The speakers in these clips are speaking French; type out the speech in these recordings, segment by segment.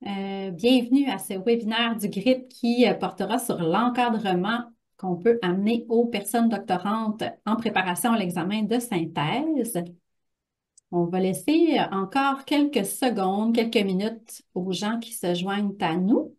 Bienvenue à ce webinaire du GRIP qui portera sur l'encadrement qu'on peut amener aux personnes doctorantes en préparation à l'examen de synthèse. On va laisser encore quelques secondes, quelques minutes aux gens qui se joignent à nous.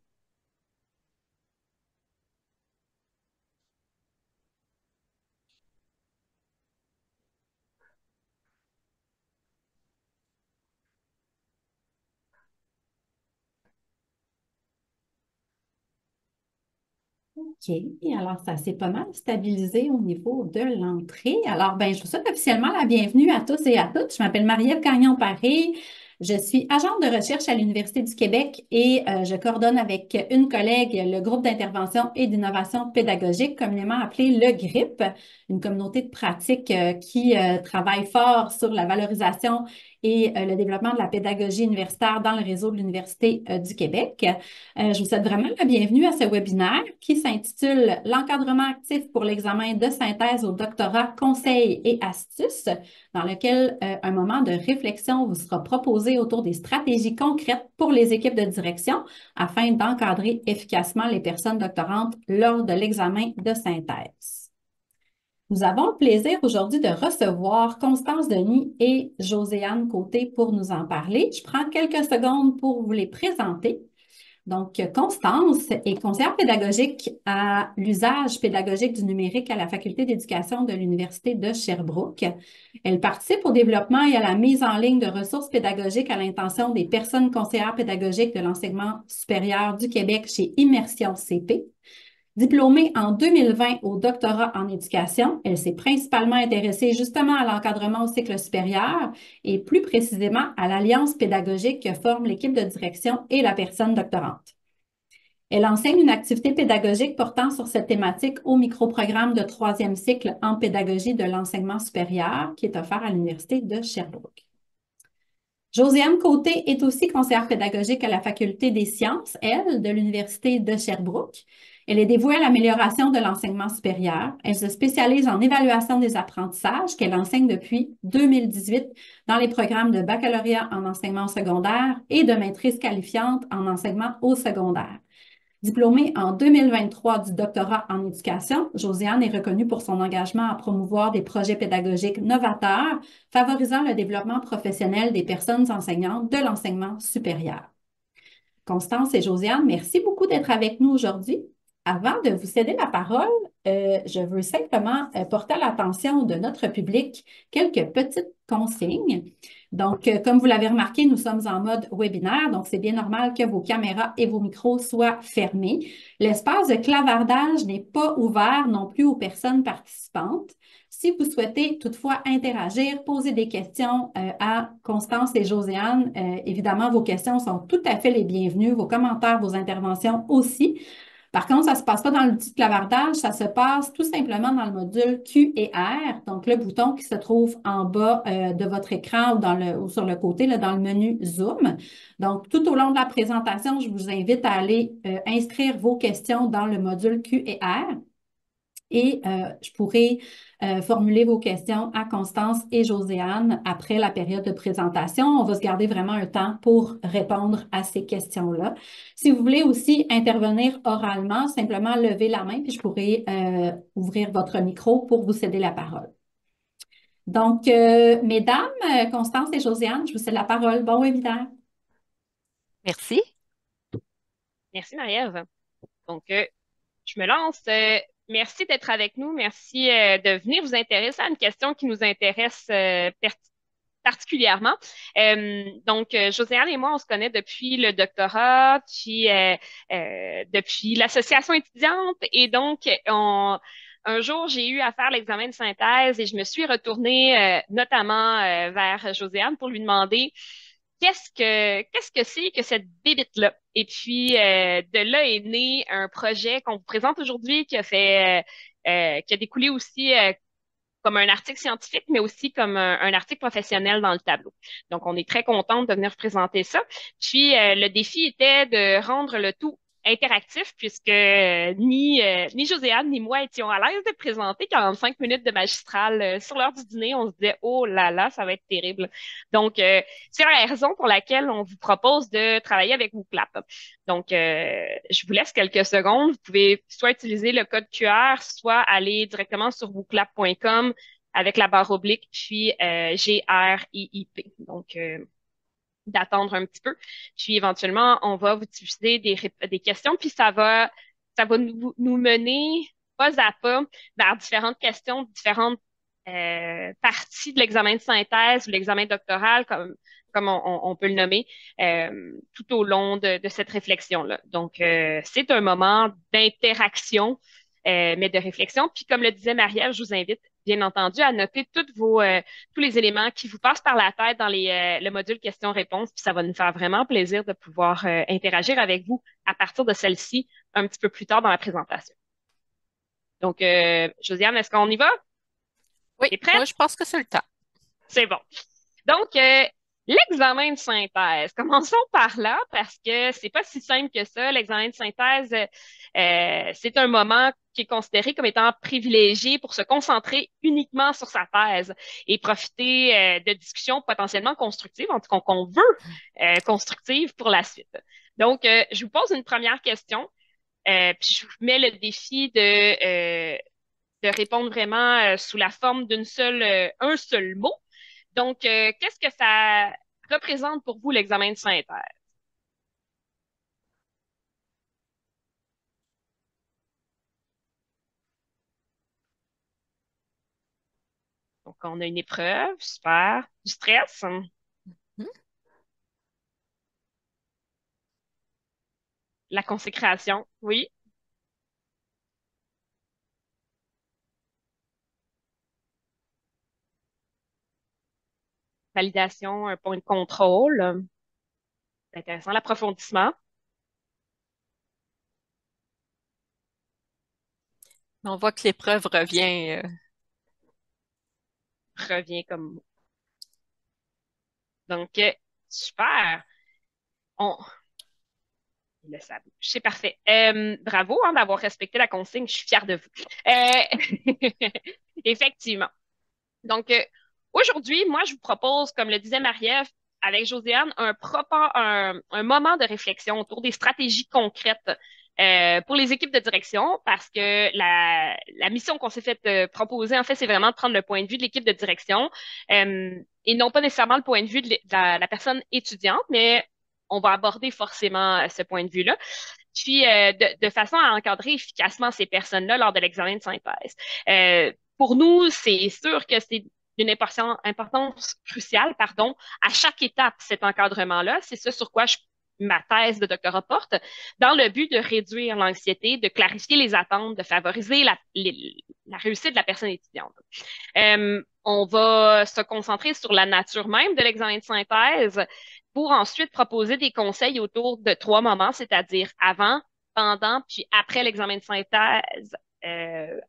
OK, alors ça s'est pas mal stabilisé au niveau de l'entrée. Alors, je vous souhaite officiellement la bienvenue à tous et à toutes. Je m'appelle Marie-Ève Gagnon-Paré. Je suis agente de recherche à l'Université du Québec et je coordonne avec une collègue le groupe d'intervention et d'innovation pédagogique, communément appelé le GRIP, une communauté de pratique qui travaille fort sur la valorisation et le développement de la pédagogie universitaire dans le réseau de l'Université du Québec. Je vous souhaite vraiment la bienvenue à ce webinaire qui s'intitule L'encadrement actif pour l'examen de synthèse au doctorat, conseils et astuces, dans lequel un moment de réflexion vous sera proposé autour des stratégies concrètes pour les équipes de direction afin d'encadrer efficacement les personnes doctorantes lors de l'examen de synthèse. Nous avons le plaisir aujourd'hui de recevoir Constance Denis et Joséanne Côté pour nous en parler. Je prends quelques secondes pour vous les présenter. Donc, Constance est conseillère pédagogique à l'usage pédagogique du numérique à la Faculté d'éducation de l'Université de Sherbrooke. Elle participe au développement et à la mise en ligne de ressources pédagogiques à l'intention des personnes conseillères pédagogiques de l'enseignement supérieur du Québec chez Immersion CP. Diplômée en 2020 au doctorat en éducation, elle s'est principalement intéressée justement à l'encadrement au cycle supérieur et plus précisément à l'alliance pédagogique que forme l'équipe de direction et la personne doctorante. Elle enseigne une activité pédagogique portant sur cette thématique au microprogramme de troisième cycle en pédagogie de l'enseignement supérieur qui est offert à l'Université de Sherbrooke. Josiane Côté est aussi conseillère pédagogique à la Faculté des sciences, elle, de l'Université de Sherbrooke. Elle est dévouée à l'amélioration de l'enseignement supérieur. Elle se spécialise en évaluation des apprentissages qu'elle enseigne depuis 2018 dans les programmes de baccalauréat en enseignement secondaire et de maîtrise qualifiante en enseignement au secondaire. Diplômée en 2023 du doctorat en éducation, Josiane est reconnue pour son engagement à promouvoir des projets pédagogiques novateurs, favorisant le développement professionnel des personnes enseignantes de l'enseignement supérieur. Constance et Josiane, merci beaucoup d'être avec nous aujourd'hui. Avant de vous céder la parole, je veux simplement porter à l'attention de notre public quelques petites consignes. Donc, comme vous l'avez remarqué, nous sommes en mode webinaire, donc c'est bien normal que vos caméras et vos micros soient fermés. L'espace de clavardage n'est pas ouvert non plus aux personnes participantes. Si vous souhaitez toutefois interagir, poser des questions à Constance et Josiane, évidemment, vos questions sont tout à fait les bienvenues, vos commentaires, vos interventions aussi. Par contre, ça ne se passe pas dans l'outil de clavardage, ça se passe tout simplement dans le module Q et R, donc le bouton qui se trouve en bas de votre écran ou sur le côté, là, dans le menu Zoom. Donc, tout au long de la présentation, je vous invite à aller inscrire vos questions dans le module Q et R. Et je pourrai formuler vos questions à Constance et Joséanne après la période de présentation. On va se garder vraiment un temps pour répondre à ces questions-là. Si vous voulez aussi intervenir oralement, simplement levez la main puis je pourrai ouvrir votre micro pour vous céder la parole. Donc, mesdames, Constance et Josiane, je vous cède la parole. Bon webinaire. Merci. Merci, Marie-Ève. Donc, je me lance. Merci d'être avec nous. Merci de venir vous intéresser à une question qui nous intéresse particulièrement. Josiane et moi, on se connaît depuis le doctorat, puis depuis l'association étudiante. Et donc, un jour, j'ai eu à faire l'examen de synthèse et je me suis retournée notamment vers Josiane pour lui demander qu'est-ce que c'est que cette bébite-là? Et puis, de là est né un projet qu'on vous présente aujourd'hui qui a découlé aussi comme un article scientifique, mais aussi comme un article professionnel dans le tableau. Donc, on est très contente de venir présenter ça. Puis, le défi était de rendre le tout interactif puisque ni Josiane ni moi étions à l'aise de présenter 45 minutes de magistral sur l'heure du dîner. On se disait, oh là là, ça va être terrible. Donc, c'est la raison pour laquelle on vous propose de travailler avec WooClap. Donc, je vous laisse quelques secondes. Vous pouvez soit utiliser le code QR, soit aller directement sur wooclap.com avec la barre oblique, puis GRIIP. Donc, d'attendre un petit peu. Puis éventuellement, on va vous diffuser des questions, puis ça va nous mener pas à pas vers différentes questions, différentes parties de l'examen de synthèse ou l'examen doctoral, comme on peut le nommer, tout au long de cette réflexion-là. Donc, c'est un moment d'interaction, mais de réflexion. Puis, comme le disait Marielle, je vous invite, bien entendu, à noter tous les éléments qui vous passent par la tête dans le module questions-réponses. Puis, ça va nous faire vraiment plaisir de pouvoir interagir avec vous à partir de celle-ci un petit peu plus tard dans la présentation. Donc, Josiane, est-ce qu'on y va? Oui, T'es prête? moi, je pense que c'est le temps. C'est bon. Donc, l'examen de synthèse. Commençons par là parce que c'est pas si simple que ça. L'examen de synthèse, c'est un moment qui est considéré comme étant privilégié pour se concentrer uniquement sur sa thèse et profiter de discussions potentiellement constructives, en tout cas qu'on veut constructives pour la suite. Donc, je vous pose une première question, puis je vous mets le défi de répondre vraiment sous la forme un seul mot. Donc, qu'est-ce que ça représente pour vous l'examen de synthèse? Donc, on a une épreuve, super, du stress, Hmm? la consécration, oui, validation, un point de contrôle, c'est intéressant, l'approfondissement On voit que l'épreuve revient. revient comme mot. Donc, super. On, le sable. C'est parfait. Bravo hein, d'avoir respecté la consigne. Je suis fière de vous. Effectivement. Donc, aujourd'hui, moi, je vous propose, comme le disait Marie-Ève, avec Josiane, un moment de réflexion autour des stratégies concrètes pour les équipes de direction, parce que la mission qu'on s'est fait proposer, en fait, c'est vraiment de prendre le point de vue de l'équipe de direction et non pas nécessairement le point de vue de la personne étudiante, mais on va aborder forcément ce point de vue-là, puis de façon à encadrer efficacement ces personnes-là lors de l'examen de synthèse. Pour nous, c'est sûr que c'est d'une importance cruciale, pardon, à chaque étape, cet encadrement-là. C'est ce sur quoi ma thèse de doctorat porte, dans le but de réduire l'anxiété, de clarifier les attentes, de favoriser la réussite de la personne étudiante. On va se concentrer sur la nature même de l'examen de synthèse pour ensuite proposer des conseils autour de 3 moments, c'est-à-dire avant, pendant, puis après l'examen de synthèse,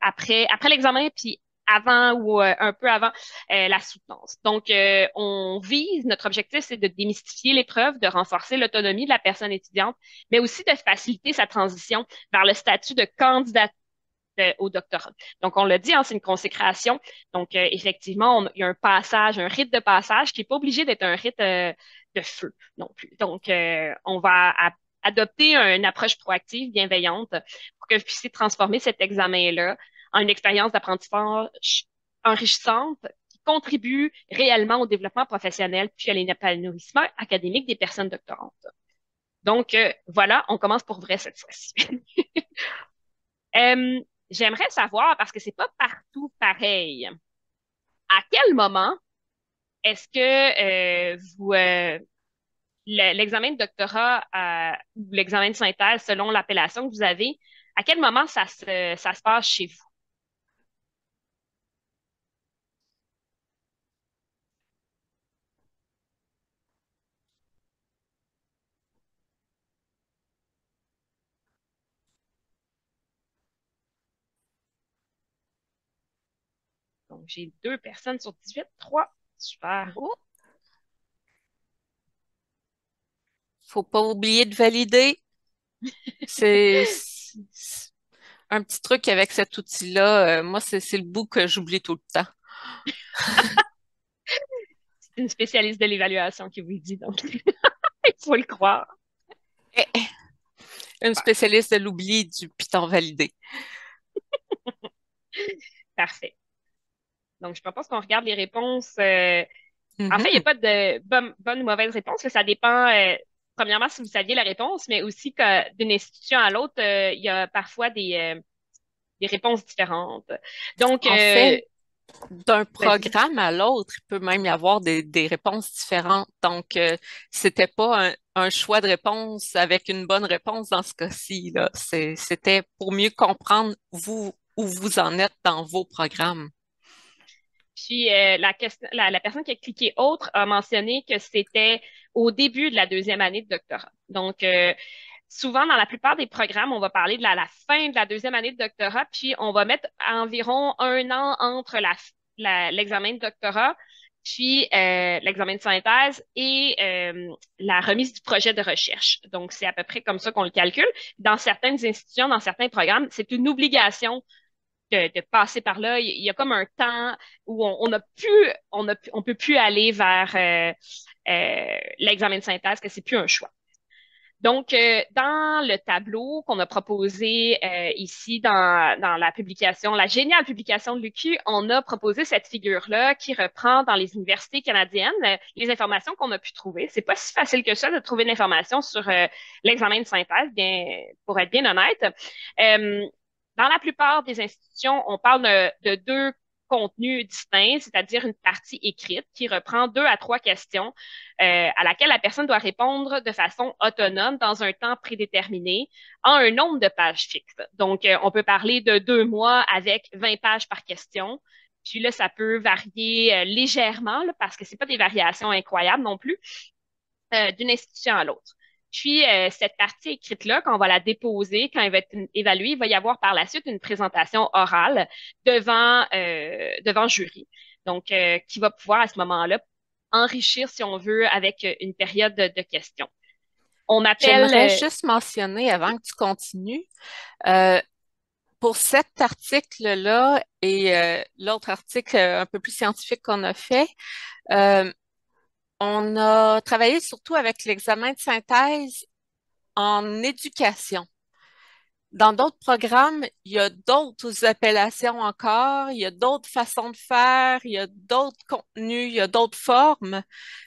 après l'examen, puis avant ou un peu avant la soutenance. Donc, notre objectif, c'est de démystifier l'épreuve, de renforcer l'autonomie de la personne étudiante, mais aussi de faciliter sa transition vers le statut de candidat au doctorat. Donc, on l'a dit, hein, c'est une consécration. Donc, effectivement, il y a un passage, un rite de passage qui n'est pas obligé d'être un rite de feu non plus. Donc, on va adopter une approche proactive, bienveillante, pour que vous puissiez transformer cet examen-là en une expérience d'apprentissage enrichissante qui contribue réellement au développement professionnel puis à l'épanouissement académique des personnes doctorantes. Donc, voilà, on commence pour vrai cette fois-ci. Euh, J'aimerais savoir, parce que c'est pas partout pareil, à quel moment est-ce que l'examen de doctorat ou l'examen de synthèse, selon l'appellation que vous avez, à quel moment ça se passe chez vous? Donc, j'ai 2 personnes sur 18, 3. Super. Oh, faut pas oublier de valider. C'est un petit truc avec cet outil-là. Moi, c'est le bout que j'oublie tout le temps. C'est une spécialiste de l'évaluation qui vous le dit, donc il faut le croire. Eh, une Super. spécialiste de l'oubli du Python validé. Parfait. Donc, je propose qu'on regarde les réponses. En fait, il n'y a Mhm. pas de bonne ou mauvaise réponse. Là. Ça dépend, premièrement, si vous saviez la réponse, mais aussi que d'une institution à l'autre, il y a parfois des réponses différentes. Donc, En fait, d'un vas-y. programme à l'autre, il peut même y avoir des réponses différentes. Donc, c'était pas un choix de réponse avec une bonne réponse dans ce cas-ci, là. C'était pour mieux comprendre vous où vous en êtes dans vos programmes. Puis, la personne qui a cliqué autre a mentionné que c'était au début de la deuxième année de doctorat. Donc, souvent, dans la plupart des programmes, on va parler de la fin de la deuxième année de doctorat, puis on va mettre environ 1 an entre l'examen de doctorat, puis l'examen de synthèse et la remise du projet de recherche. Donc, c'est à peu près comme ça qu'on le calcule. Dans certaines institutions, dans certains programmes, c'est une obligation de passer par là. Il y a comme un temps où on peut plus aller vers l'examen de synthèse, que c'est plus un choix. Donc, dans le tableau qu'on a proposé ici dans la publication, la géniale publication de l'UQ, on a proposé cette figure-là qui reprend dans les universités canadiennes les informations qu'on a pu trouver. C'est pas si facile que ça de trouver l'information sur l'examen de synthèse, bien, pour être bien honnête. Euh, dans la plupart des institutions, on parle de deux contenus distincts, c'est-à-dire une partie écrite qui reprend 2 à 3 questions à laquelle la personne doit répondre de façon autonome dans un temps prédéterminé en un nombre de pages fixes. Donc, on peut parler de 2 mois avec 20 pages par question. Puis là, ça peut varier légèrement là, parce que c'est pas des variations incroyables non plus d'une institution à l'autre. Puis, cette partie écrite-là, quand on va la déposer, quand elle va être évaluée, il va y avoir par la suite une présentation orale devant jury. Donc, qui va pouvoir à ce moment-là enrichir, si on veut, avec une période de questions. On appelle, J'aimerais juste mentionner avant que tu continues, euh, pour cet article-là et l'autre article un peu plus scientifique qu'on a fait, euh, on a travaillé surtout avec l'examen de synthèse en éducation. Dans d'autres programmes, il y a d'autres appellations encore, il y a d'autres façons de faire, il y a d'autres contenus, il y a d'autres formes,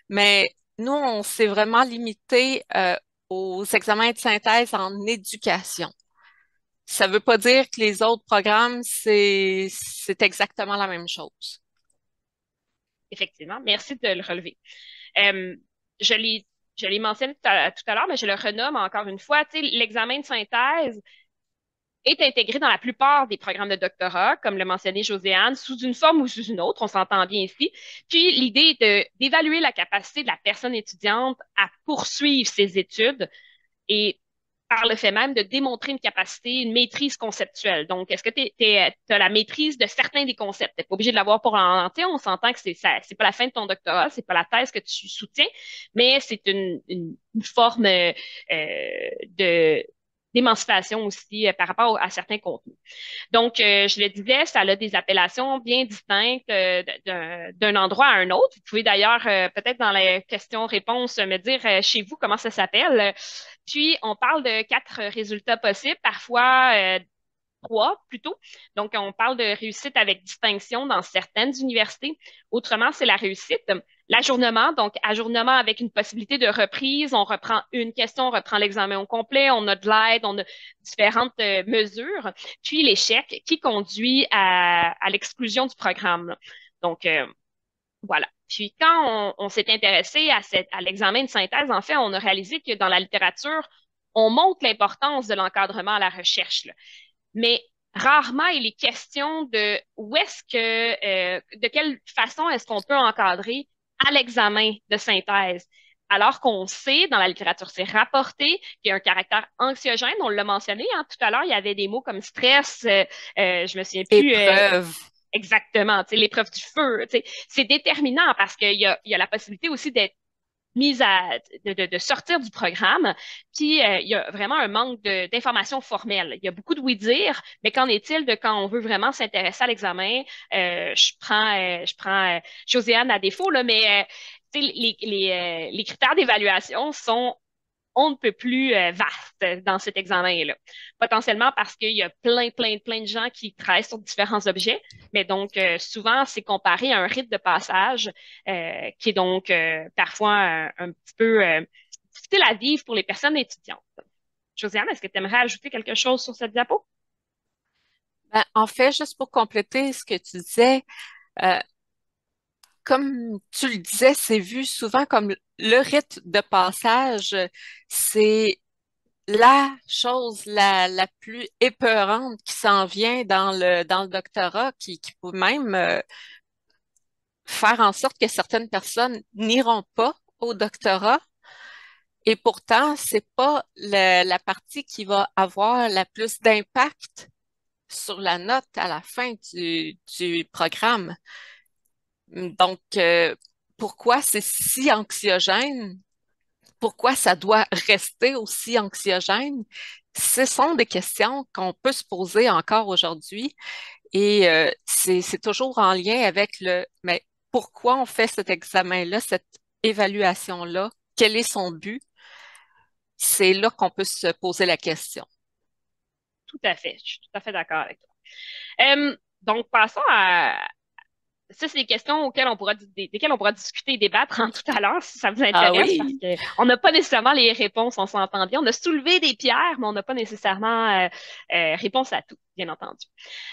mais nous, on s'est vraiment limité aux examens de synthèse en éducation. Ça ne veut pas dire que les autres programmes, c'est exactement la même chose. effectivement, merci de le relever. Euh, je l'ai, je l'ai mentionné tout à l'heure, mais je le renomme encore une fois. Tu sais, l'examen de synthèse est intégré dans la plupart des programmes de doctorat, comme le mentionnait Joséanne, sous une forme ou sous une autre, on s'entend bien ici. Puis l'idée est d'évaluer la capacité de la personne étudiante à poursuivre ses études et par le fait même de démontrer une capacité, une maîtrise conceptuelle. Donc, est-ce que tu as la maîtrise de certains des concepts? Tu n'es pas obligé de l'avoir pour en entier. On s'entend que c'est pas la fin de ton doctorat, c'est pas la thèse que tu soutiens, mais c'est une forme de d'émancipation aussi par rapport à certains contenus. Donc, je le disais, ça a des appellations bien distinctes d'un endroit à un autre. Vous pouvez d'ailleurs, peut-être dans les questions-réponses, me dire chez vous comment ça s'appelle. Puis, on parle de 4 résultats possibles, parfois 3 plutôt. Donc, on parle de réussite avec distinction dans certaines universités. Autrement, c'est la réussite. L'ajournement, donc ajournement avec une possibilité de reprise. On reprend une question, on reprend l'examen au complet, on a de l'aide, on a différentes mesures. Puis l'échec qui conduit à l'exclusion du programme. Donc, voilà. Puis quand on s'est intéressé à l'examen de synthèse, en fait, on a réalisé que dans la littérature, on montre l'importance de l'encadrement à la recherche, là. Mais rarement il est question de de quelle façon est-ce qu'on peut encadrer à l'examen de synthèse. Alors qu'on sait, dans la littérature, c'est rapporté qu'il y a un caractère anxiogène, on l'a mentionné, hein, tout à l'heure, il y avait des mots comme stress, je me souviens plus Épreuve. exactement, tu sais, l'épreuve du feu, tu sais, c'est déterminant parce qu'il y a la possibilité aussi d'être de sortir du programme. Puis, il y a vraiment un manque d'informations formelles. Il y a beaucoup de oui-dire, mais qu'en est-il de quand on veut vraiment s'intéresser à l'examen? Je prends Josiane à défaut, là, mais tu sais, les critères d'évaluation sont on ne peut plus vaste dans cet examen-là. Potentiellement parce qu'il y a plein de gens qui travaillent sur différents objets, mais donc souvent, c'est comparé à un rite de passage qui est donc parfois un petit peu difficile à vivre pour les personnes étudiantes. Josiane, est-ce que tu aimerais ajouter quelque chose sur cette diapo? Ben, en fait, juste pour compléter ce que tu disais, euh, comme tu le disais, c'est vu souvent comme le rite de passage. C'est la chose la plus épeurante qui s'en vient dans le doctorat, qui peut même faire en sorte que certaines personnes n'iront pas au doctorat. Et pourtant, c'est pas la partie qui va avoir la plus d'impact sur la note à la fin du programme. Donc, pourquoi c'est si anxiogène? Pourquoi ça doit rester aussi anxiogène? Ce sont des questions qu'on peut se poser encore aujourd'hui et c'est toujours en lien avec mais pourquoi on fait cet examen-là, cette évaluation-là? Quel est son but? C'est là qu'on peut se poser la question. Tout à fait. Je suis tout à fait d'accord avec toi. Donc, passons à, ça, c'est des questions desquelles on pourra discuter et débattre en tout à l'heure si ça vous Ah intéresse, parce oui? qu'on n'a pas nécessairement les réponses, on s'entend bien. On a soulevé des pierres, mais on n'a pas nécessairement réponse à tout, bien entendu.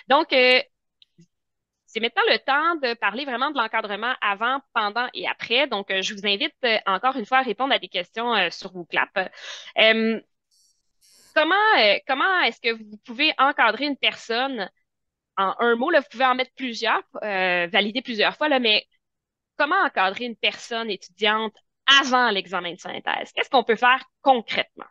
Donc, c'est maintenant le temps de parler vraiment de l'encadrement avant, pendant et après. Donc, je vous invite encore une fois à répondre à des questions sur vos claps. Euh, comment est-ce que vous pouvez encadrer une personne en un mot, là, vous pouvez en mettre plusieurs, valider plusieurs fois, là, mais comment encadrer une personne étudiante avant l'examen de synthèse? Qu'est-ce qu'on peut faire concrètement?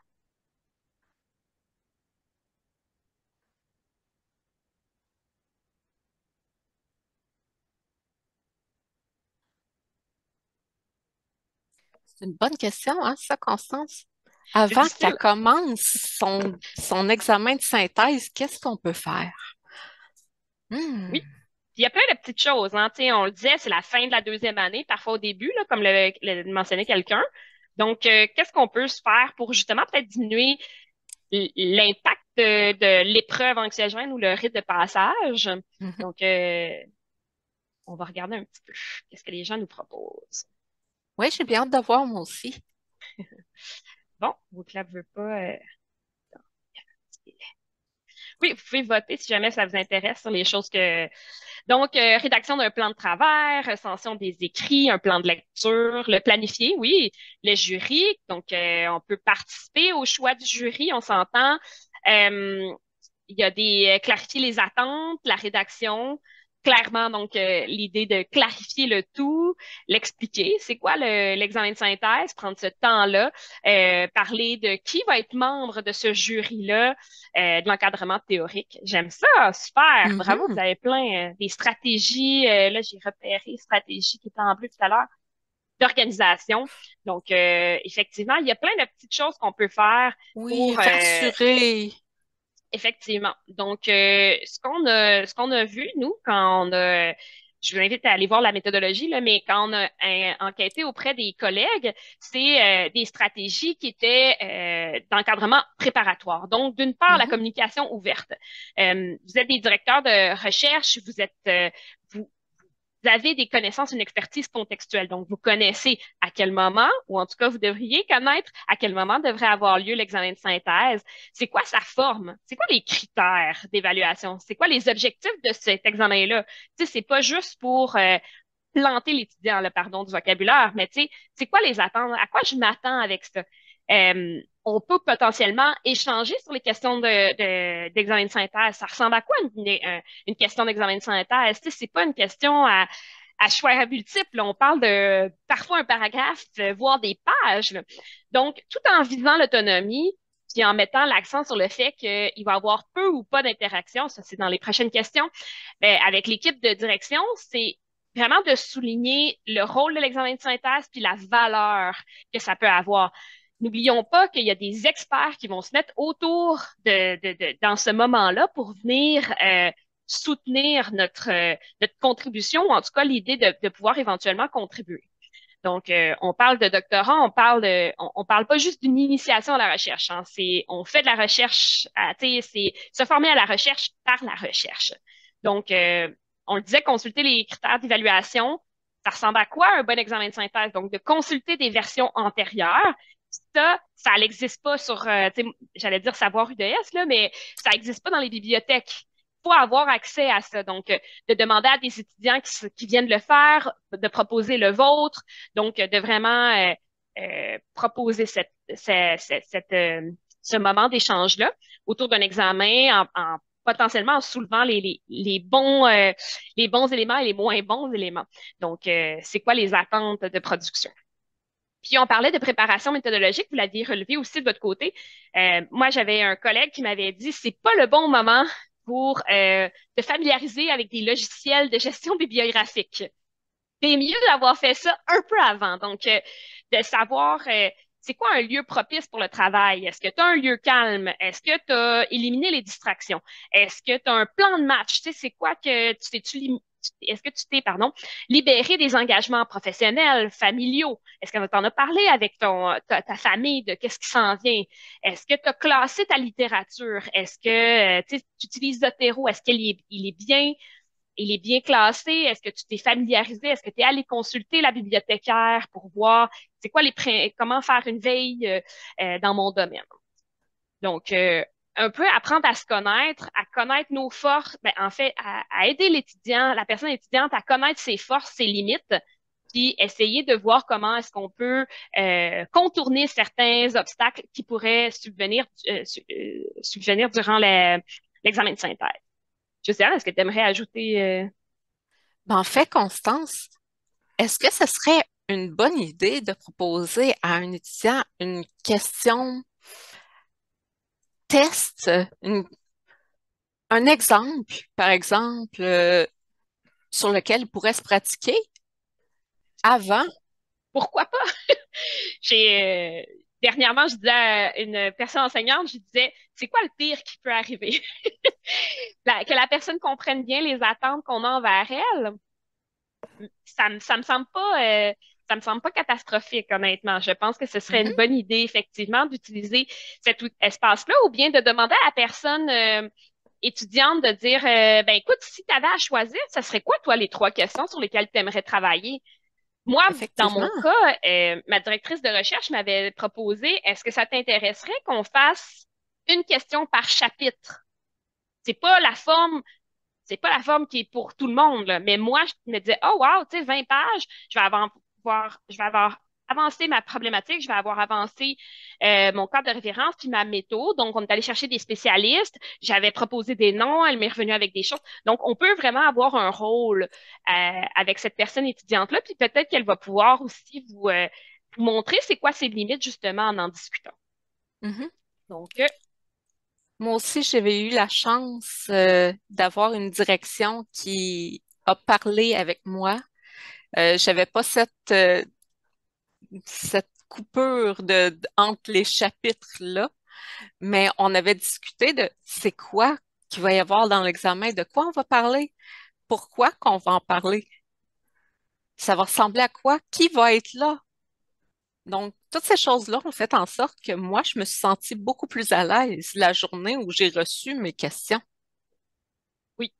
C'est une bonne question, hein, ça, Constance? C'est Avant qu'elle difficile. commence son examen de synthèse, qu'est-ce qu'on peut faire? Oui. Hmm. Puis il y a plein de petites choses, hein. Tu sais, on le disait, c'est la fin de la deuxième année, parfois au début, là, comme le mentionnait quelqu'un. Donc, qu'est-ce qu'on peut se faire pour justement peut-être diminuer l'impact de l'épreuve anxiogène ou le rite de passage? Mhm. Donc, on va regarder un petit peu qu'est-ce que les gens nous proposent. Oui, j'ai bien hâte de voir, moi aussi. Bon, Wooklab veut pas. Oui, vous pouvez voter si jamais ça vous intéresse sur les choses que. Donc, rédaction d'un plan de travail, recension des écrits, un plan de lecture, le planifier, oui, le jury. Donc, on peut participer au choix du jury, on s'entend. Euh, il y a clarifier les attentes, la rédaction. Clairement, donc, l'idée de clarifier le tout, l'expliquer, c'est quoi l'examen de synthèse, prendre ce temps-là, parler de qui va être membre de ce jury-là, de l'encadrement théorique. J'aime ça, super, bravo, vous Mhm. avez plein des stratégies, là j'ai repéré stratégie qui était en bleu tout à l'heure, d'organisation. Donc, effectivement, il y a plein de petites choses qu'on peut faire Oui, pour rassurer. effectivement. Donc, ce qu'on a vu, nous, quand on a, je vous invite à aller voir la méthodologie, là, mais quand on a enquêté auprès des collègues, c'est des stratégies qui étaient d'encadrement préparatoire. Donc, d'une part, la Mhm. communication ouverte. Vous êtes des directeurs de recherche, vous, vous avez des connaissances, une expertise contextuelle. Donc, vous connaissez à quel moment, ou en tout cas, vous devriez connaître à quel moment devrait avoir lieu l'examen de synthèse. C'est quoi sa forme? C'est quoi les critères d'évaluation? C'est quoi les objectifs de cet examen-là? Tu sais, c'est pas juste pour planter l'étudiant, là, pardon du vocabulaire, mais tu sais, c'est quoi les attentes? À quoi je m'attends avec ça? On peut potentiellement échanger sur les questions d'examen de synthèse. Ça ressemble à quoi une question d'examen de synthèse? Tu sais, c'est pas une question à choix multiples. On parle de parfois un paragraphe, voire des pages, là. Donc, tout en visant l'autonomie, puis en mettant l'accent sur le fait qu'il va y avoir peu ou pas d'interaction, ça c'est dans les prochaines questions, avec l'équipe de direction, c'est vraiment de souligner le rôle de l'examen de synthèse puis la valeur que ça peut avoir. N'oublions pas qu'il y a des experts qui vont se mettre autour dans ce moment-là pour venir soutenir notre contribution, ou en tout cas l'idée de pouvoir éventuellement contribuer. Donc, on parle de doctorat, on parle pas juste d'une initiation à la recherche. Hein, on fait de la recherche, c'est se former à la recherche par la recherche. Donc, on le disait, consulter les critères d'évaluation, ça ressemble à quoi un bon examen de synthèse? Donc, de consulter des versions antérieures. Ça n'existe pas sur, j'allais dire savoir UDS, là, mais ça n'existe pas dans les bibliothèques. Il faut avoir accès à ça. Donc, de demander à des étudiants qui viennent le faire, de proposer le vôtre, donc de vraiment proposer ce moment d'échange-là autour d'un examen potentiellement en soulevant les bons éléments et les moins bons éléments. Donc, c'est quoi les attentes de production? Puis on parlait de préparation méthodologique, vous l'aviez relevé aussi de votre côté. Moi, j'avais un collègue qui m'avait dit, c'est pas le bon moment pour te familiariser avec des logiciels de gestion bibliographique. C'est mieux d'avoir fait ça un peu avant. Donc, de savoir c'est quoi un lieu propice pour le travail? Est-ce que tu as un lieu calme? Est-ce que tu as éliminé les distractions? Est-ce que tu as un plan de match? Tu sais, c'est quoi que est-ce que tu t'es, pardon, libéré des engagements professionnels, familiaux? Est-ce que tu en as parlé avec ta famille de qu'est-ce qui s'en vient? Est-ce que tu as classé ta littérature? Est-ce que tu utilises Zotero? Est-ce qu'il est bien? Il est bien classé? Est-ce que tu t'es familiarisé? Est-ce que tu es allé consulter la bibliothécaire pour voir c'est quoi comment faire une veille dans mon domaine? Donc, un peu apprendre à connaître nos forces, ben, en fait, à aider l'étudiant, la personne étudiante à connaître ses forces, ses limites, puis essayer de voir comment est-ce qu'on peut contourner certains obstacles qui pourraient subvenir durant l'examen de synthèse. Je sais, est-ce que tu aimerais ajouter Ben, en fait, Constance, est-ce que ce serait une bonne idée de proposer à un étudiant une question test, un exemple, par exemple, sur lequel il pourrait se pratiquer avant? pourquoi pas? Dernièrement, je disais à une personne enseignante, je disais, c'est quoi le pire qui peut arriver? Que la personne comprenne bien les attentes qu'on a envers elle. Ça me semble pas, ça me semble pas catastrophique, honnêtement. Je pense que ce serait une Mhm, bonne idée, effectivement, d'utiliser cet espace-là ou bien de demander à la personne étudiante de dire, ben écoute, si tu avais à choisir, ce serait quoi, toi, les 3 questions sur lesquelles tu aimerais travailler? Moi, dans mon effectivement. cas, ma directrice de recherche m'avait proposé, est-ce que ça t'intéresserait qu'on fasse une question par chapitre? C'est pas la forme, c'est pas la forme qui est pour tout le monde, là. Mais moi, je me disais, oh wow, tu sais, 20 pages, je vais avoir avancé ma problématique, je vais avoir avancé mon cadre de référence puis ma méthode. Donc, on est allé chercher des spécialistes. J'avais proposé des noms, elle m'est revenue avec des choses. Donc, on peut vraiment avoir un rôle avec cette personne étudiante-là, puis peut-être qu'elle va pouvoir aussi vous montrer c'est quoi ses limites, justement, en discutant. Mhm. Donc, Moi aussi, j'avais eu la chance d'avoir une direction qui a parlé avec moi. J'avais pas cette coupure entre les chapitres-là, mais on avait discuté de c'est quoi qu'il va y avoir dans l'examen, de quoi on va parler, pourquoi qu'on va en parler, ça va ressembler à quoi, qui va être là. Donc, toutes ces choses-là ont fait en sorte que moi, je me suis sentie beaucoup plus à l'aise la journée où j'ai reçu mes questions. oui.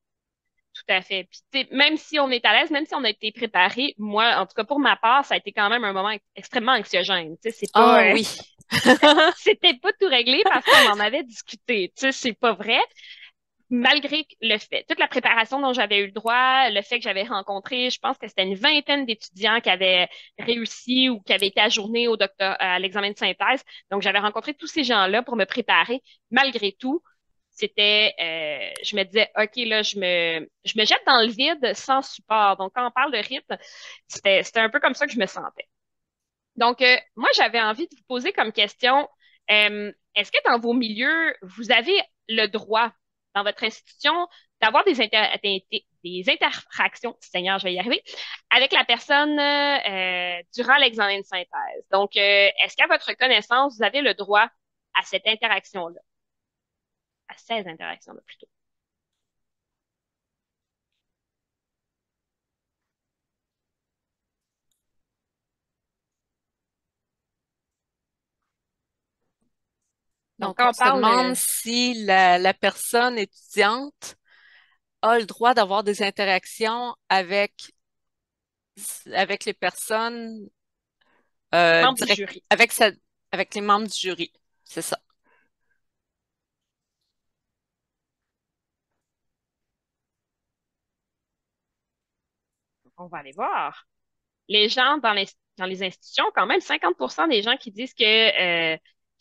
Tout à fait. Puis, tu sais, même si on est à l'aise, même si on a été préparé, moi, en tout cas pour ma part, ça a été quand même un moment extrêmement anxiogène. Tu sais, Ah oui. c'était pas tout réglé parce qu'on en avait discuté. Tu sais, c'est pas vrai. Malgré le fait, toute la préparation dont j'avais eu le droit, le fait que j'avais rencontré, je pense que c'était une vingtaine d'étudiants qui avaient réussi ou qui avaient été ajournés à l'examen de synthèse. Donc, j'avais rencontré tous ces gens-là pour me préparer. Malgré tout, je me disais, OK, là, je me jette dans le vide sans support. Donc, quand on parle de rythme, c'était un peu comme ça que je me sentais. Donc, moi, j'avais envie de vous poser comme question, est-ce que dans vos milieux, vous avez le droit, dans votre institution, d'avoir des des interactions, Seigneur, je vais y arriver, avec la personne durant l'examen de synthèse. Donc, est-ce qu'à votre connaissance, vous avez le droit à cette interaction-là, à ces interactions-là plutôt? Donc, Donc, quand on on se parle, demande si la personne étudiante a le droit d'avoir des interactions avec les personnes membre du direct, jury. avec les membres du jury. C'est ça. On va aller voir. Les gens dans les institutions, quand même, 50% des gens qui disent qui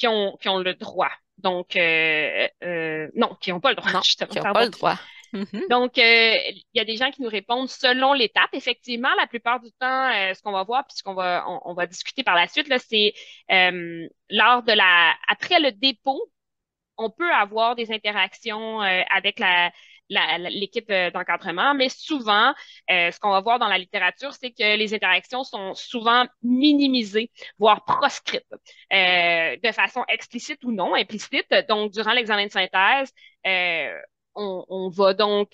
ont le droit. Donc, non, qui n'ont pas le droit, Non, justement, qui n'ont pas pardon. le droit. Mhm. Donc, il y a des gens qui nous répondent selon l'étape. Effectivement, la plupart du temps, ce qu'on va voir, puis ce on va discuter par la suite, là, c'est lors de après le dépôt, on peut avoir des interactions avec l'équipe d'encadrement, mais souvent, ce qu'on va voir dans la littérature, c'est que les interactions sont souvent minimisées, voire proscrites, de façon explicite ou non implicite. Donc, durant l'examen de synthèse, euh, on va donc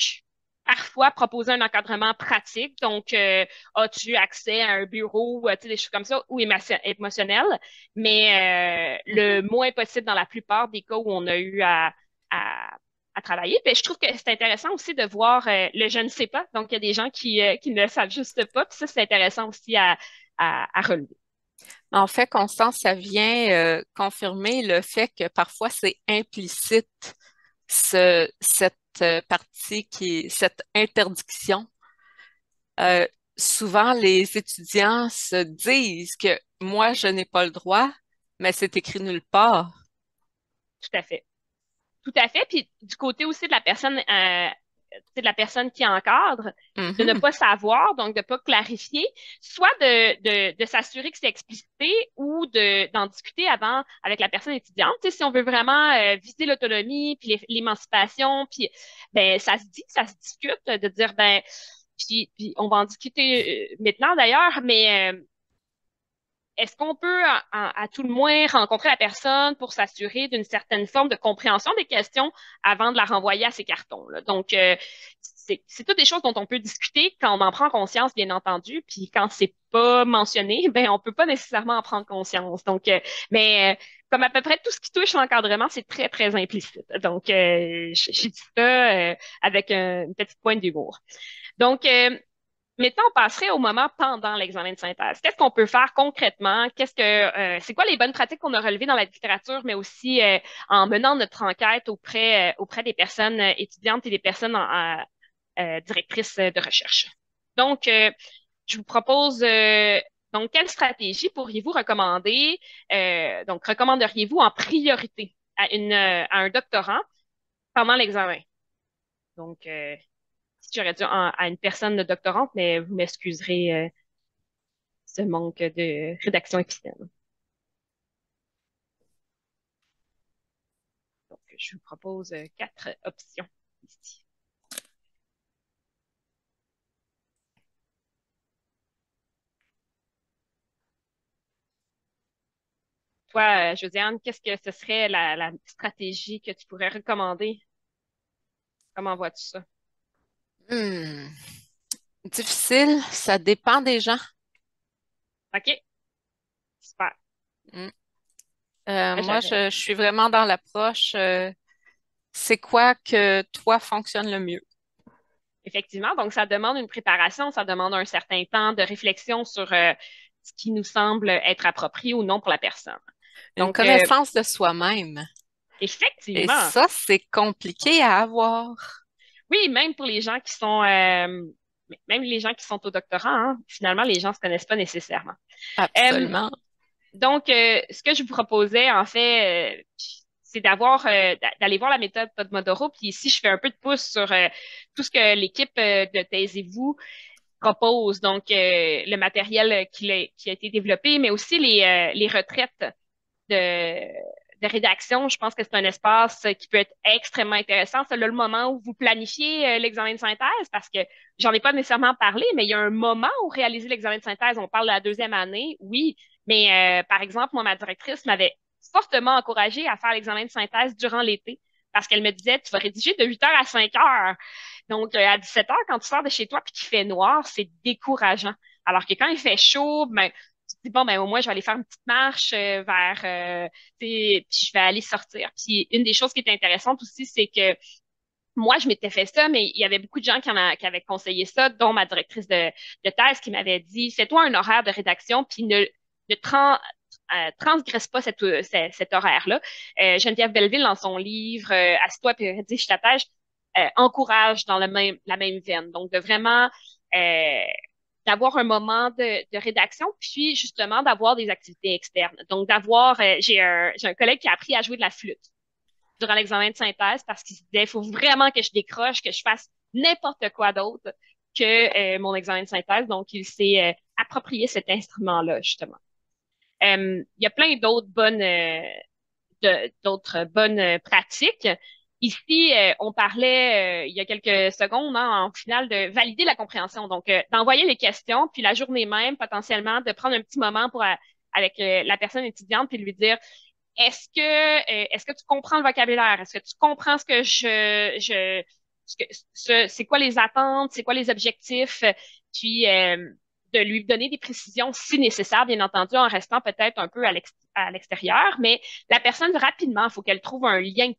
parfois proposer un encadrement pratique. Donc, as-tu accès à un bureau, tu sais, des choses comme ça, ou émotionnel, mais le Mhm. moins possible dans la plupart des cas où on a eu à, à travailler. Puis je trouve que c'est intéressant aussi de voir le je ne sais pas. Donc, il y a des gens qui ne le savent juste pas. Puis ça, c'est intéressant aussi à relever. En fait, Constance, ça vient confirmer le fait que parfois c'est implicite, cette partie cette interdiction. Euh, Souvent, les étudiants se disent que moi, je n'ai pas le droit, mais c'est écrit nulle part. Tout à fait. Tout à fait. Puis du côté aussi de la personne qui encadre, de ne Mhm. pas savoir, donc de ne pas clarifier, soit de s'assurer que c'est explicité ou d'en discuter avant avec la personne étudiante. Tu sais, si on veut vraiment viser l'autonomie, puis l'émancipation, puis ben ça se dit, ça se discute, de dire ben puis on va en discuter maintenant d'ailleurs, mais est-ce qu'on peut, à tout le moins, rencontrer la personne pour s'assurer d'une certaine forme de compréhension des questions avant de la renvoyer à ses cartons, là? Donc, c'est toutes des choses dont on peut discuter quand on en prend conscience, bien entendu, puis quand c'est pas mentionné, ben on peut pas nécessairement en prendre conscience. Donc, comme à peu près tout ce qui touche l'encadrement, c'est très, très implicite. Donc, j'ai dit ça avec une petite pointe d'humour. Donc, maintenant, on passerait au moment pendant l'examen de synthèse. Qu'est-ce qu'on peut faire concrètement? C'est quoi les bonnes pratiques qu'on a relevées dans la littérature, mais aussi en menant notre enquête auprès des personnes étudiantes et des personnes directrices de recherche. Donc, je vous propose donc quelle stratégie pourriez-vous recommander? Donc, recommanderiez-vous en priorité à un doctorant pendant l'examen? Donc, si j'aurais dit à une personne de doctorante, mais vous m'excuserez ce manque de rédaction épistène. Donc, je vous propose quatre options ici. Toi, Josiane, qu'est-ce que ce serait la stratégie que tu pourrais recommander? Comment vois-tu ça? Hmm. Difficile, ça dépend des gens. OK, super. Hmm. Ah, Moi, je suis vraiment dans l'approche, c'est quoi que toi fonctionne le mieux? Effectivement, donc ça demande une préparation, ça demande un certain temps de réflexion sur ce qui nous semble être approprié ou non pour la personne. Une Donc, connaissance de soi-même. Et effectivement, ça, c'est compliqué à avoir. oui, même pour les gens qui sont, même les gens qui sont au doctorat, hein, finalement, les gens se connaissent pas nécessairement. Euh, Absolument. donc, ce que je vous proposais, en fait, c'est d'aller voir la méthode Pomodoro. Puis ici, je fais un peu de pouce sur tout ce que l'équipe de Taisez-vous propose. Donc, le matériel qui a été développé, mais aussi les retraites de, de rédaction, je pense que c'est un espace qui peut être extrêmement intéressant. C'est là le moment où vous planifiez l'examen de synthèse, parce que j'en ai pas nécessairement parlé, mais il y a un moment où réaliser l'examen de synthèse. On parle de la deuxième année, oui, mais par exemple, moi, ma directrice m'avait fortement encouragée à faire l'examen de synthèse durant l'été, parce qu'elle me disait, tu vas rédiger de 8 heures à 5 heures. Donc, à 17 heures, quand tu sors de chez toi puis qu'il fait noir, c'est décourageant. Alors que quand il fait chaud, ben, tu te dis, bon, ben, au moins, je vais aller faire une petite marche puis je vais aller sortir. Puis, une des choses qui est intéressante aussi, c'est que moi, je m'étais fait ça, mais il y avait beaucoup de gens qui avaient conseillé ça, dont ma directrice de thèse qui m'avait dit, fais-toi un horaire de rédaction, puis ne transgresse pas cet horaire-là. Geneviève Belleville, dans son livre Assieds-toi puis rédige ta thèse, encourage dans la même veine. Donc, de vraiment euh, d'avoir un moment de rédaction, puis justement d'avoir des activités externes. Donc, j'ai un collègue qui a appris à jouer de la flûte durant l'examen de synthèse parce qu'il se disait, il faut vraiment que je décroche, que je fasse n'importe quoi d'autre que mon examen de synthèse. Donc, il s'est approprié cet instrument-là, justement. Il y a plein d'autres bonnes pratiques. Ici, on parlait il y a quelques secondes, hein, en finale, de valider la compréhension. Donc, d'envoyer les questions, puis la journée même, potentiellement, de prendre un petit moment avec la personne étudiante, puis lui dire, est-ce que tu comprends le vocabulaire? Est-ce que tu comprends c'est quoi les attentes? C'est quoi les objectifs? Puis, de lui donner des précisions si nécessaire, bien entendu, en restant peut-être un peu à l'extérieur, mais la personne, rapidement, il faut qu'elle trouve un lien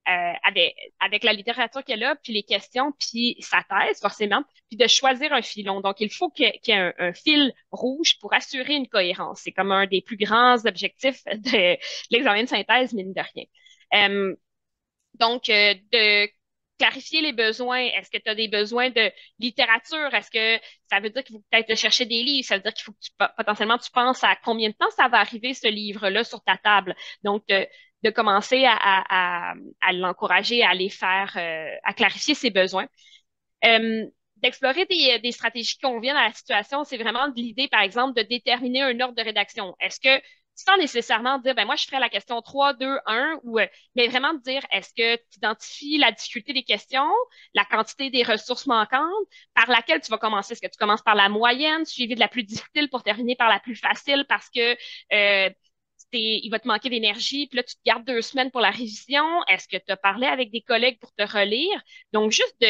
avec la littérature qu'elle a, puis les questions, puis sa thèse, forcément, puis de choisir un filon. Donc, il faut qu'il y ait un fil rouge pour assurer une cohérence. C'est comme un des plus grands objectifs de l'examen de synthèse, mine de rien. Donc, de clarifier les besoins. Est-ce que tu as des besoins de littérature? Est-ce que ça veut dire qu'il faut peut-être chercher des livres? Ça veut dire qu'il faut que potentiellement tu penses à combien de temps ça va arriver, ce livre-là, sur ta table. Donc, de commencer à l'encourager à aller à clarifier ses besoins. D'explorer des stratégies qui conviennent à la situation, c'est vraiment de l'idée, par exemple, de déterminer un ordre de rédaction. Est-ce que, sans nécessairement dire, ben moi, je ferais la question 3, 2, 1, mais vraiment de dire, est-ce que tu identifies la difficulté des questions, la quantité des ressources manquantes, par laquelle tu vas commencer? Est-ce que tu commences par la moyenne, suivi de la plus difficile pour terminer par la plus facile parce que il va te manquer d'énergie, puis là, tu te gardes 2 semaines pour la révision. Est-ce que tu as parlé avec des collègues pour te relire? Donc, juste de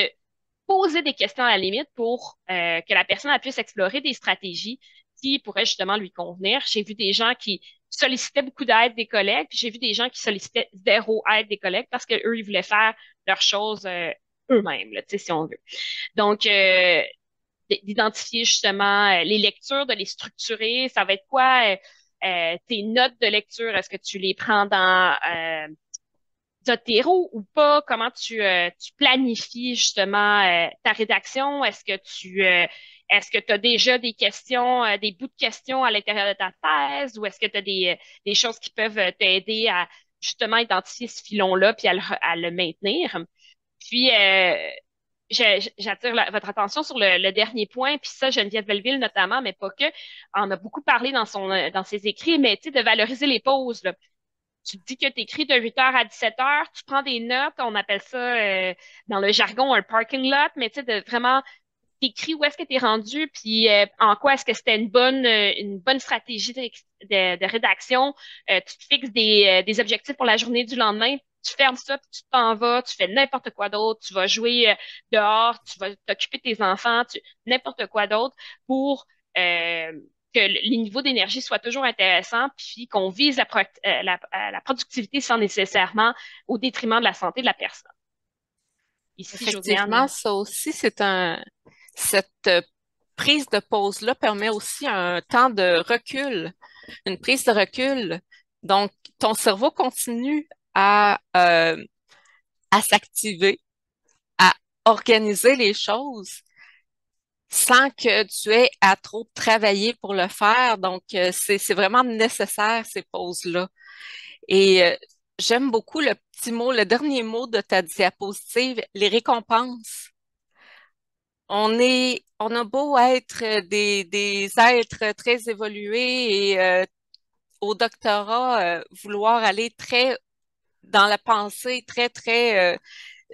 poser des questions à la limite pour que la personne puisse explorer des stratégies qui pourraient justement lui convenir. J'ai vu des gens qui sollicitaient beaucoup d'aide des collègues, puis j'ai vu des gens qui sollicitaient zéro aide des collègues parce qu'eux, ils voulaient faire leurs choses eux-mêmes, là, si on veut. Donc, d'identifier justement les lectures, de les structurer. Ça va être quoi tes notes de lecture? Est-ce que tu les prends dans Zotero ou pas? Comment tu planifies justement ta rédaction? Est-ce que tu as déjà des questions, des bouts de questions à l'intérieur de ta thèse ou est-ce que tu as des choses qui peuvent t'aider à justement identifier ce filon-là puis à le maintenir? Puis, j'attire votre attention sur le dernier point, puis ça, Geneviève Belleville notamment, mais pas que, en a beaucoup parlé dans ses écrits, mais tu sais, de valoriser les pauses, là. Tu te dis que tu écris de 8 heures à 17 heures, tu prends des notes, on appelle ça dans le jargon un parking lot, mais tu sais, de vraiment t'écris où est-ce que tu es rendu, puis en quoi est-ce que c'était une bonne stratégie de rédaction. Tu te fixes des objectifs pour la journée du lendemain, tu fermes ça, puis tu t'en vas, tu fais n'importe quoi d'autre, tu vas jouer dehors, tu vas t'occuper de tes enfants, n'importe quoi d'autre pour que les niveaux d'énergie soient toujours intéressants, puis qu'on vise la productivité sans nécessairement au détriment de la santé de la personne. Ici, Effectivement, Josiane. ça aussi, cette prise de pause-là permet aussi un temps de recul, une prise de recul. Donc, ton cerveau continue à s'activer, à organiser les choses sans que tu aies à trop travailler pour le faire. Donc, c'est vraiment nécessaire, ces pauses-là. Et j'aime beaucoup le petit mot, le dernier mot de ta diapositive, les récompenses. On a beau être des êtres très évolués et au doctorat vouloir aller très dans la pensée, très, très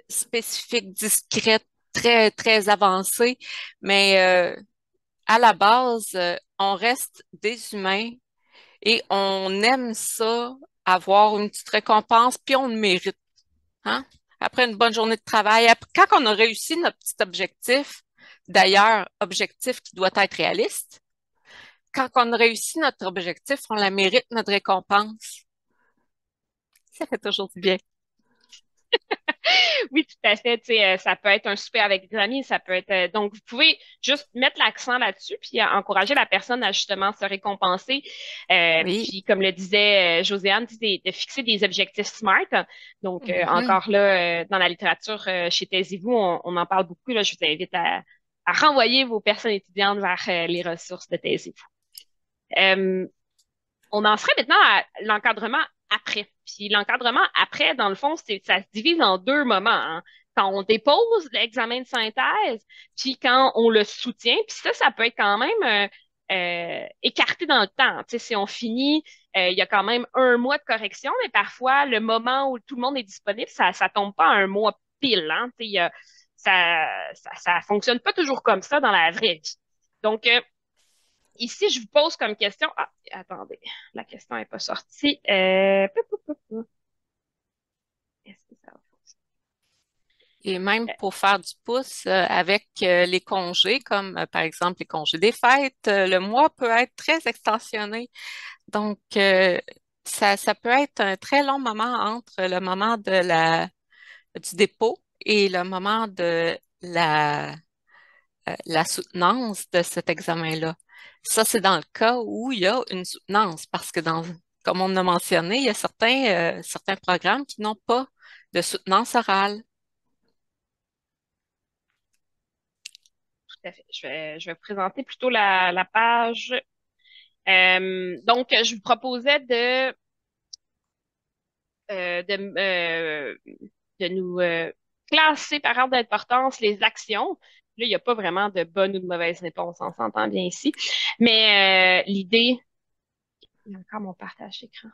spécifique, discrète, très, très avancée. Mais à la base, on reste des humains et on aime ça, avoir une petite récompense, puis on le mérite. Hein? Après une bonne journée de travail, quand on a réussi notre petit objectif, d'ailleurs, objectif qui doit être réaliste, quand on a réussi notre objectif, on la mérite, notre récompense. Ça fait toujours du bien. Oui, tout à fait. Tu sais, ça peut être un souper avec des amis, ça peut être. Donc, vous pouvez juste mettre l'accent là-dessus, puis encourager la personne à justement se récompenser. Oui. Puis, comme le disait Josiane, tu sais, de fixer des objectifs SMART. Donc, Mhm. encore là, dans la littérature chez Taisez-vous, on en parle beaucoup. Là, je vous invite à renvoyer vos personnes étudiantes vers les ressources de Taisez-vous. Euh, on en serait maintenant à l'encadrement après. Puis l'encadrement après, dans le fond, ça se divise en deux moments, hein. Quand on dépose l'examen de synthèse, puis quand on le soutient, puis ça peut être quand même écarté dans le temps. Tu sais, si on finit, il y a quand même un mois de correction, mais parfois, le moment où tout le monde est disponible, ça tombe pas à un mois pile, hein. Tu sais, ça fonctionne pas toujours comme ça dans la vraie vie. Donc, ici, je vous pose comme question. Ah, attendez, la question n'est pas sortie. Est-ce que ça va Et même fonctionner? pour faire du pouce avec les congés, comme par exemple les congés des fêtes, le mois peut être très extensionné. Donc, ça peut être un très long moment entre le moment du dépôt et le moment de la soutenance de cet examen-là. Ça, c'est dans le cas où il y a une soutenance, parce que comme on a mentionné, il y a certains programmes qui n'ont pas de soutenance orale. Tout à fait. Je vais vous présenter plutôt la page. Donc, je vous proposais de nous classer par ordre d'importance les actions. Là, il n'y a pas vraiment de bonne ou de mauvaise réponse, on s'entend bien ici. Mais l'idée, il y a encore mon partage d'écran.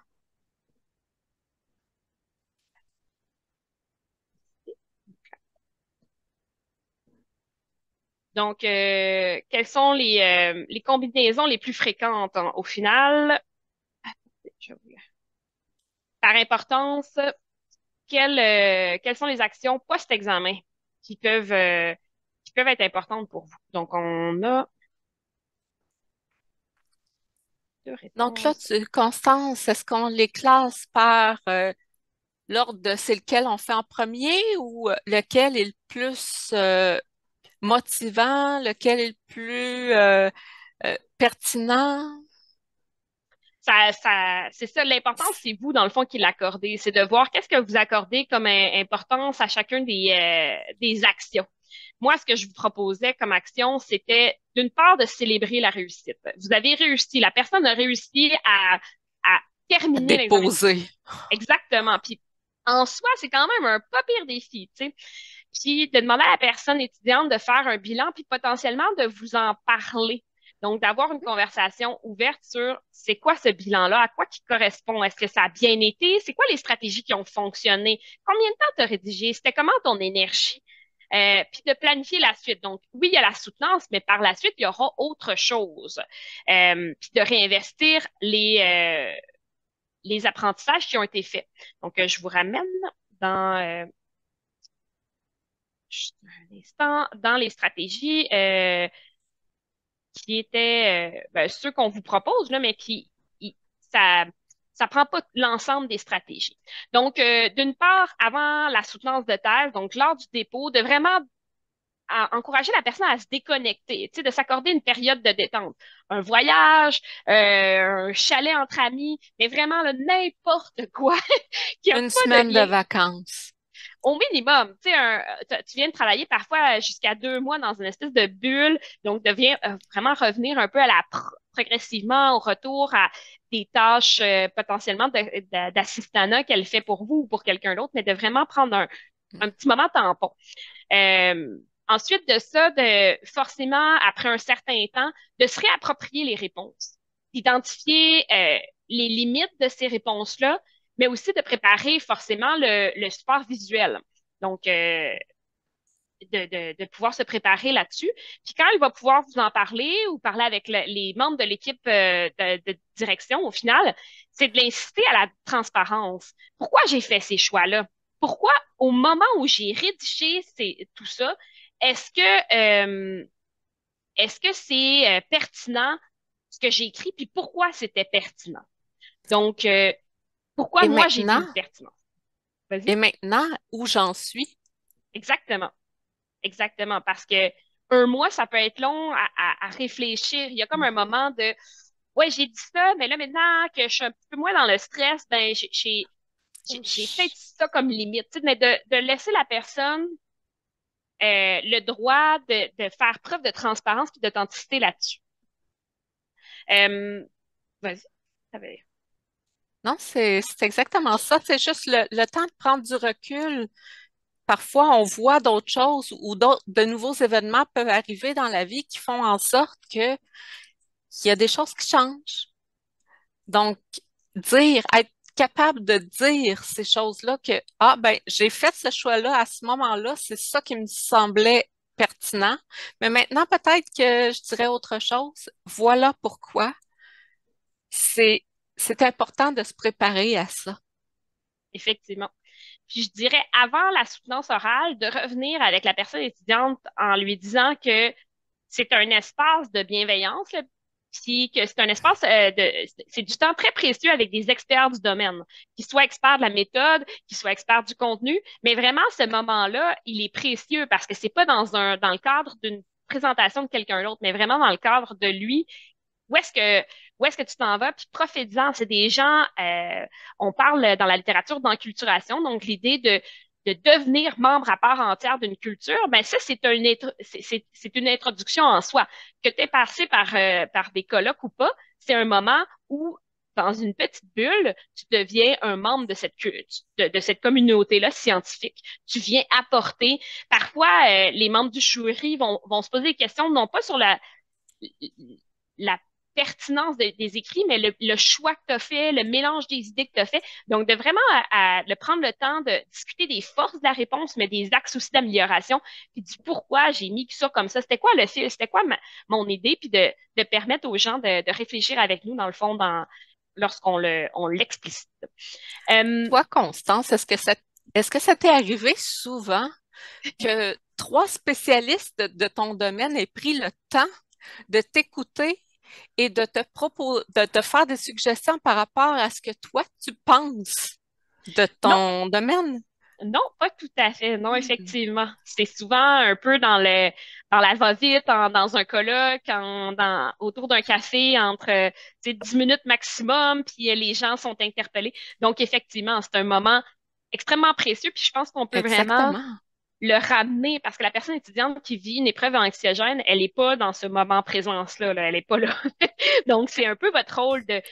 Donc, quelles sont les combinaisons les plus fréquentes au final? Je vais Par importance, quelles sont les actions post-examen qui peuvent, euh, qui peuvent être importantes pour vous? Donc, on a deux Donc là, réponses. Constance, est-ce qu'on les classe par l'ordre de c'est lequel on fait en premier ou lequel est le plus motivant, lequel est le plus pertinent? C'est ça, l'importance, c'est vous, dans le fond, qui l'accordez. C'est de voir qu'est-ce que vous accordez comme importance à chacun des actions. Moi, ce que je vous proposais comme action, c'était d'une part de célébrer la réussite. Vous avez réussi, la personne a réussi à À terminer l'examen. déposer. Exactement. Puis en soi, c'est quand même un pas pire défi, tu sais. Puis de demander à la personne étudiante de faire un bilan, puis potentiellement de vous en parler. Donc, d'avoir une conversation ouverte sur c'est quoi ce bilan-là, à quoi qui correspond, est-ce que ça a bien été, c'est quoi les stratégies qui ont fonctionné, combien de temps tu as rédigé, c'était comment ton énergie, puis de planifier la suite. Donc, oui, il y a la soutenance, mais par la suite, il y aura autre chose. Puis de réinvestir les apprentissages qui ont été faits. Donc, je vous ramène dans, juste un instant, dans les stratégies qui étaient ceux qu'on vous propose, là, mais ça ça prend pas l'ensemble des stratégies. Donc, d'une part, avant la soutenance de thèse, donc lors du dépôt, de vraiment encourager la personne à se déconnecter, tu sais, de s'accorder une période de détente. Un voyage, un chalet entre amis, mais vraiment n'importe quoi qui n'a Une pas de semaine de lien vacances. au minimum, tu sais, tu viens de travailler parfois jusqu'à 2 mois dans une espèce de bulle, donc de vraiment revenir un peu à progressivement au retour à des tâches potentiellement d'assistanat qu'elle fait pour vous ou pour quelqu'un d'autre, mais de vraiment prendre un petit moment tampon. Ensuite de ça, forcément, après un certain temps, de se réapproprier les réponses, d'identifier les limites de ces réponses-là, mais aussi de préparer forcément le support visuel. Donc, de pouvoir se préparer là-dessus. Puis quand il va pouvoir vous en parler ou parler avec les membres de l'équipe de direction, au final, c'est de l'inciter à la transparence. Pourquoi j'ai fait ces choix-là? Pourquoi, au moment où j'ai rédigé tout ça, est-ce que est-ce que c'est pertinent ce que j'ai écrit, puis pourquoi c'était pertinent? Donc, pourquoi Et moi j'ai vu maintenant, une pertinence? Vas-y. et maintenant, où j'en suis? Exactement. Exactement, parce que un mois, ça peut être long à réfléchir. Il y a comme un moment de, ouais, j'ai dit ça, mais là, maintenant que je suis un petit peu moins dans le stress, ben, j'ai peut-être ça comme limite, tu sais, mais de laisser la personne le droit de faire preuve de transparence et d'authenticité là-dessus. Euh, vas-y. T'avais- Non, c'est exactement ça. C'est juste le temps de prendre du recul. Parfois, on voit d'autres choses ou de nouveaux événements peuvent arriver dans la vie qui font en sorte qu'il y a des choses qui changent. Donc, être capable de dire ces choses-là que, ah, ben, j'ai fait ce choix-là à ce moment-là, c'est ça qui me semblait pertinent. Mais maintenant, peut-être que je dirais autre chose. Voilà pourquoi c'est, c'est important de se préparer à ça. Effectivement. Puis je dirais, avant la soutenance orale, de revenir avec la personne étudiante en lui disant que c'est un espace de bienveillance, là, puis que c'est un espace c'est du temps très précieux avec des experts du domaine, qu'ils soient experts de la méthode, qu'ils soient experts du contenu, mais vraiment ce moment-là, il est précieux parce que c'est pas dans le cadre d'une présentation de quelqu'un d'autre, mais vraiment dans le cadre de lui. Où est-ce que, où est-ce que tu t'en vas? Puis profite-en. C'est des gens, on parle dans la littérature d'enculturation, donc l'idée de devenir membre à part entière d'une culture, ben ça, c'est une introduction en soi. Que tu es passé par des colloques ou pas, c'est un moment où, dans une petite bulle, tu deviens un membre de de cette communauté-là scientifique. Tu viens apporter. Parfois, les membres du jury vont se poser des questions, non pas sur la pertinence des écrits, mais le choix que tu as fait, le mélange des idées que tu as fait. Donc, de vraiment prendre le temps de discuter des forces de la réponse, mais des axes aussi d'amélioration, puis du pourquoi j'ai mis ça comme ça. C'était quoi le fil? C'était quoi mon idée? Puis de permettre aux gens de réfléchir avec nous, dans le fond, lorsqu'on on l'explicite. Euh, Toi, Constance, est-ce que ça t'est arrivé souvent que trois spécialistes de ton domaine aient pris le temps de t'écouter et de te faire des suggestions par rapport à ce que toi, tu penses de non, ton domaine? non, pas tout à fait. Non, Hmm. effectivement. C'est souvent un peu dans la va-vite, dans un colloque, autour d'un café, entre, tu sais, 10 minutes maximum, puis les gens sont interpellés. Donc, effectivement, c'est un moment extrêmement précieux, puis je pense qu'on peut vraiment Exactement. le ramener, parce que la personne étudiante qui vit une épreuve anxiogène, elle n'est pas dans ce moment présence-là, là, elle n'est pas là. Donc, c'est un peu votre rôle de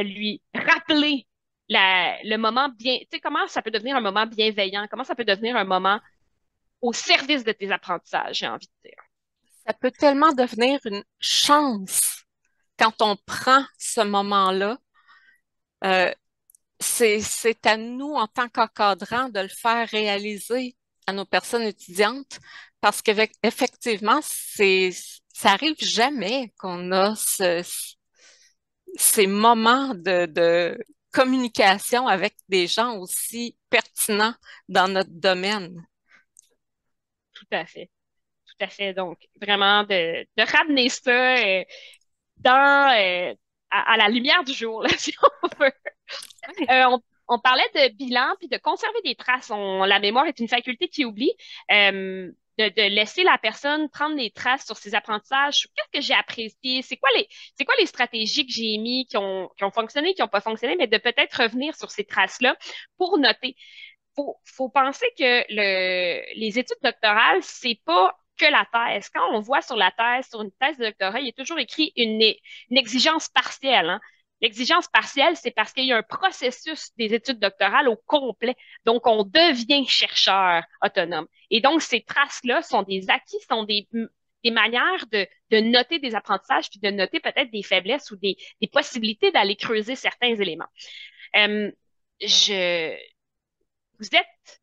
lui rappeler le moment bien, tu sais, comment ça peut devenir un moment bienveillant, comment ça peut devenir un moment au service de tes apprentissages, j'ai envie de dire. Ça peut tellement devenir une chance quand on prend ce moment-là. Euh, c'est à nous, en tant qu'encadrants, de le faire réaliser à nos personnes étudiantes parce qu'effectivement, ça arrive jamais qu'on a ces moments de communication avec des gens aussi pertinents dans notre domaine. Tout à fait. Tout à fait. Donc, vraiment de ramener ça à la lumière du jour, là, si on veut. Ouais, On parlait de bilan puis de conserver des traces. La mémoire est une faculté qui oublie. De laisser la personne prendre des traces sur ses apprentissages. Qu'est-ce que j'ai apprécié? C'est quoi les stratégies que j'ai mis qui ont fonctionné, qui n'ont pas fonctionné, mais de peut-être revenir sur ces traces-là pour noter. Faut penser que les études doctorales, c'est pas que la thèse. Quand on voit sur la thèse, sur une thèse de doctorat, il est toujours écrit une exigence partielle, hein. L'exigence partielle, c'est parce qu'il y a un processus des études doctorales au complet. Donc, on devient chercheur autonome. Et donc, ces traces-là sont des acquis, sont des des manières de noter des apprentissages, puis de noter peut-être des faiblesses ou des possibilités d'aller creuser certains éléments. Euh, je, vous êtes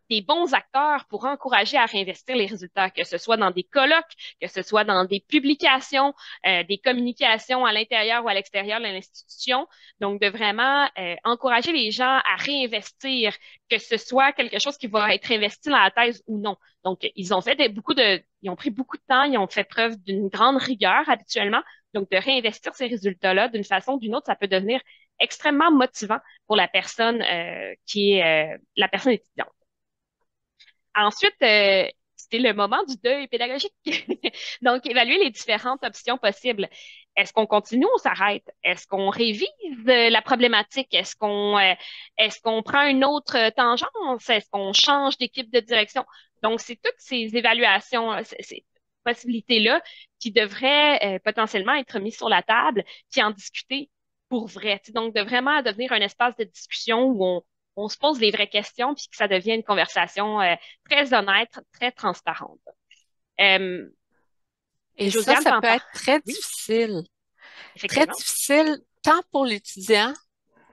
des bons acteurs pour encourager à réinvestir les résultats, que ce soit dans des colloques, que ce soit dans des publications, des communications à l'intérieur ou à l'extérieur de l'institution. Donc, de vraiment encourager les gens à réinvestir, que ce soit quelque chose qui va être investi dans la thèse ou non. Donc, ils ont ils ont pris beaucoup de temps, ils ont fait preuve d'une grande rigueur habituellement. Donc, de réinvestir ces résultats-là d'une façon ou d'une autre, ça peut devenir extrêmement motivant pour la personne qui est la personne étudiante. Ensuite, c'était le moment du deuil pédagogique. Donc, évaluer les différentes options possibles. Est-ce qu'on continue ou on s'arrête? Est-ce qu'on révise la problématique? Est-ce qu'on prend une autre tangence? Est-ce qu'on change d'équipe de direction? Donc, c'est toutes ces évaluations, ces possibilités-là qui devraient potentiellement être mises sur la table, puis en discuter pour vrai. Donc, de vraiment devenir un espace de discussion où on se pose les vraies questions, puis que ça devient une conversation très honnête, très transparente. Euh, Et Josiane, ça peut t'entends? être très Oui, difficile. Très effectivement. difficile tant pour l'étudiant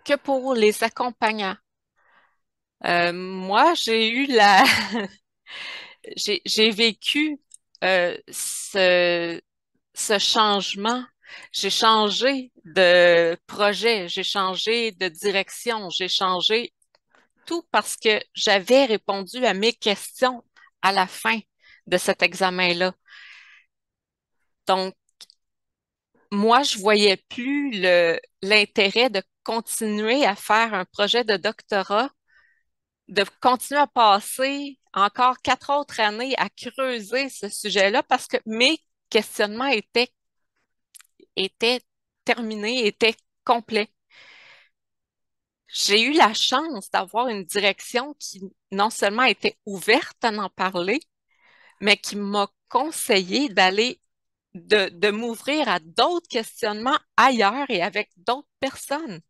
que pour les accompagnants. Moi, j'ai eu j'ai vécu ce changement. J'ai changé de projet, j'ai changé de direction, j'ai changé tout parce que j'avais répondu à mes questions à la fin de cet examen-là. Donc, moi, je voyais plus l'intérêt de continuer à faire un projet de doctorat, de continuer à passer encore 4 autres années à creuser ce sujet-là parce que mes questionnements étaient terminés, étaient complets. J'ai eu la chance d'avoir une direction qui non seulement était ouverte à en parler, mais qui m'a conseillé de m'ouvrir à d'autres questionnements ailleurs et avec d'autres personnes.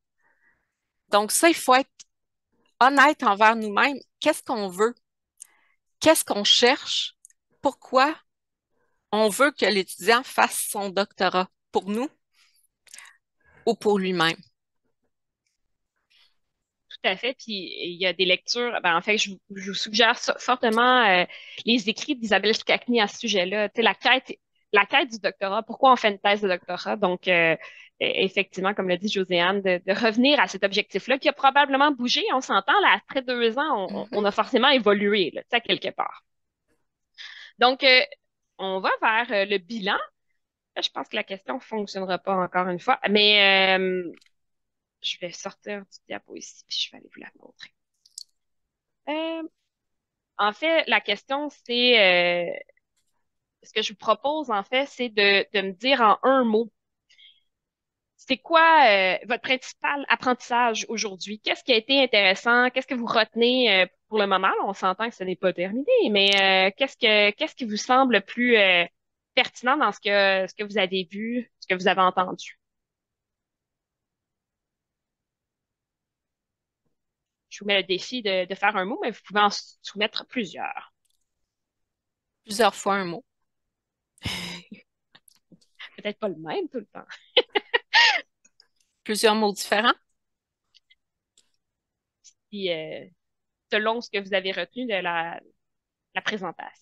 Donc ça, il faut être honnête envers nous-mêmes. Qu'est-ce qu'on veut? Qu'est-ce qu'on cherche? Pourquoi on veut que l'étudiant fasse son doctorat? Pour nous ou pour lui-même? Tout à fait. Puis il y a des lectures. Ben, en fait, je vous suggère fortement les écrits d'Isabelle Skakny à ce sujet-là. Tu sais, la quête du doctorat. Pourquoi on fait une thèse de doctorat? Donc, effectivement, comme l'a dit Joséanne, de revenir à cet objectif-là qui a probablement bougé. On s'entend, là, après 2 ans, on Mhm. a forcément évolué, là, tu sais, à quelque part. Donc, on va vers le bilan. Là, je pense que la question ne fonctionnera pas encore une fois, mais je vais sortir du diapo ici, puis je vais aller vous la montrer. Euh, En fait, la question, c'est ce que je vous propose, en fait, c'est de me dire en un mot, c'est quoi votre principal apprentissage aujourd'hui? Qu'est-ce qui a été intéressant? Qu'est-ce que vous retenez pour le moment? Là, on s'entend que ce n'est pas terminé, mais qu'est-ce qui vous semble le plus pertinent dans ce que vous avez vu, ce que vous avez entendu? Je vous mets le défi de faire un mot, mais vous pouvez en soumettre plusieurs. Plusieurs fois un mot. Peut-être pas le même tout le temps. Plusieurs mots différents. Puis, selon ce que vous avez retenu de la présentation.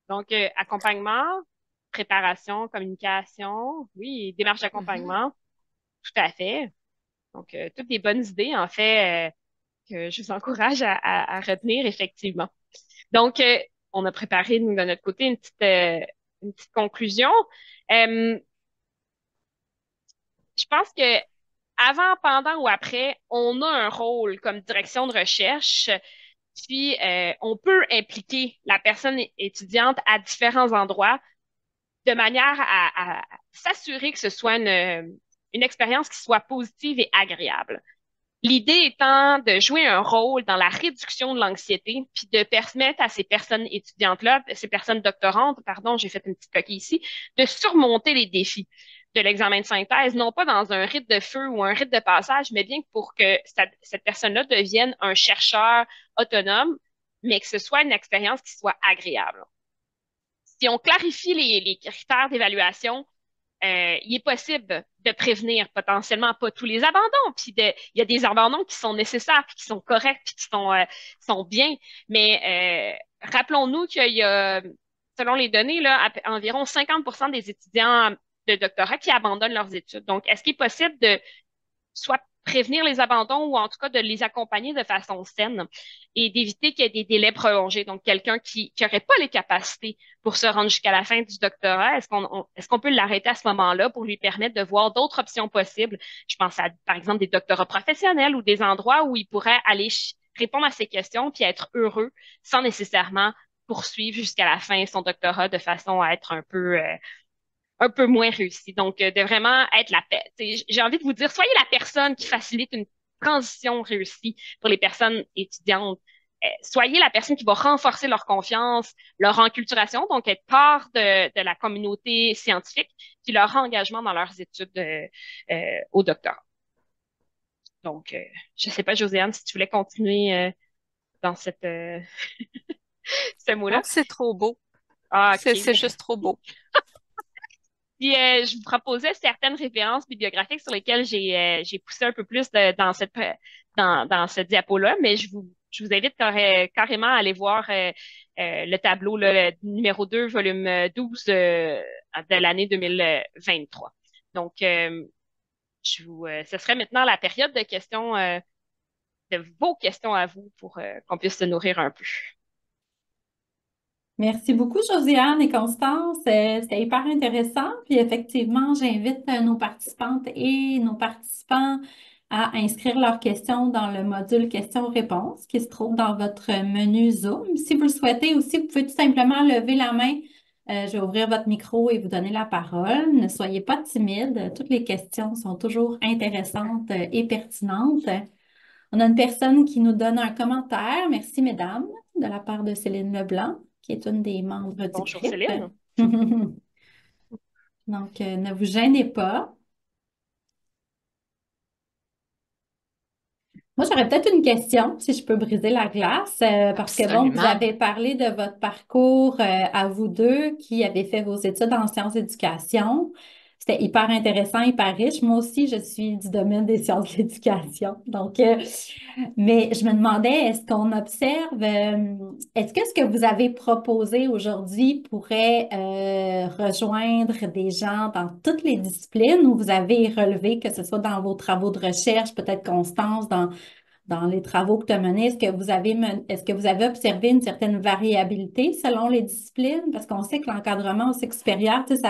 Donc, accompagnement, préparation, communication, oui, démarche Mhm. d'accompagnement, tout à fait. Donc, toutes des bonnes idées, en fait, que je vous encourage à retenir, effectivement. Donc, on a préparé, nous, de notre côté, une petite conclusion. Euh, je pense que avant, pendant ou après, on a un rôle comme direction de recherche, puis on peut impliquer la personne étudiante à différents endroits de manière à s'assurer que ce soit une expérience qui soit positive et agréable. L'idée étant de jouer un rôle dans la réduction de l'anxiété, puis de permettre à ces personnes étudiantes-là, ces personnes doctorantes, pardon, j'ai fait une petite coquille ici, de surmonter les défis de l'examen de synthèse, non pas dans un rite de feu ou un rite de passage, mais bien pour que cette personne-là devienne un chercheur autonome, mais que ce soit une expérience qui soit agréable. Si on clarifie les critères d'évaluation, il est possible de prévenir potentiellement pas tous les abandons. Il y a des abandons qui sont nécessaires, puis qui sont corrects, puis qui sont bien. Mais rappelons-nous qu'il y a, selon les données, là, environ 50% des étudiants de doctorat qui abandonnent leurs études. Donc, est-ce qu'il est possible de soit prévenir les abandons ou en tout cas de les accompagner de façon saine et d'éviter qu'il y ait des délais prolongés. Donc, quelqu'un qui n'aurait pas les capacités pour se rendre jusqu'à la fin du doctorat, est-ce qu'on peut l'arrêter à ce moment-là pour lui permettre de voir d'autres options possibles? Je pense à, par exemple, des doctorats professionnels ou des endroits où il pourrait aller répondre à ces questions puis être heureux sans nécessairement poursuivre jusqu'à la fin son doctorat de façon à être un peu moins réussi. Donc, de vraiment être la paix. J'ai envie de vous dire, soyez la personne qui facilite une transition réussie pour les personnes étudiantes. Soyez la personne qui va renforcer leur confiance, leur enculturation, donc être part de la communauté scientifique, puis leur engagement dans leurs études au doctorat. Donc, je sais pas, Josiane, si tu voulais continuer dans ce Non, mot-là. c'est trop beau. Ah, C'est OK. juste trop beau. Puis, je vous proposais certaines références bibliographiques sur lesquelles j'ai poussé un peu plus dans ce diapo-là, mais je vous invite carrément à aller voir le tableau là, le numéro 2, volume 12 de l'année 2023. Donc, ce serait maintenant la période de questions, de vos questions à vous pour qu'on puisse se nourrir un peu. Merci beaucoup, Josiane et Constance. C'était hyper intéressant. Puis effectivement, j'invite nos participantes et nos participants à inscrire leurs questions dans le module questions-réponses qui se trouve dans votre menu Zoom. Si vous le souhaitez aussi, vous pouvez tout simplement lever la main. Je vais ouvrir votre micro et vous donner la parole. Ne soyez pas timide. Toutes les questions sont toujours intéressantes et pertinentes. On a une personne qui nous donne un commentaire. Merci, mesdames, de la part de Céline Leblanc, qui est une des membres du Bonjour CRIP. Céline. Donc, ne vous gênez pas. Moi, j'aurais peut-être une question, si je peux briser la glace, parce que, bon, vous Absolument. avez parlé de votre parcours à vous deux qui avez fait vos études en sciences d'éducation. C'était hyper intéressant, hyper riche. Moi aussi, je suis du domaine des sciences de l'éducation. Donc, mais je me demandais, est-ce qu'on observe, est-ce que ce que vous avez proposé aujourd'hui pourrait rejoindre des gens dans toutes les disciplines où vous avez relevé, que ce soit dans vos travaux de recherche, peut-être Constance, dans les travaux que tu as menés, est-ce que vous avez observé une certaine variabilité selon les disciplines? Parce qu'on sait que l'encadrement au cycle supérieur, tu sais,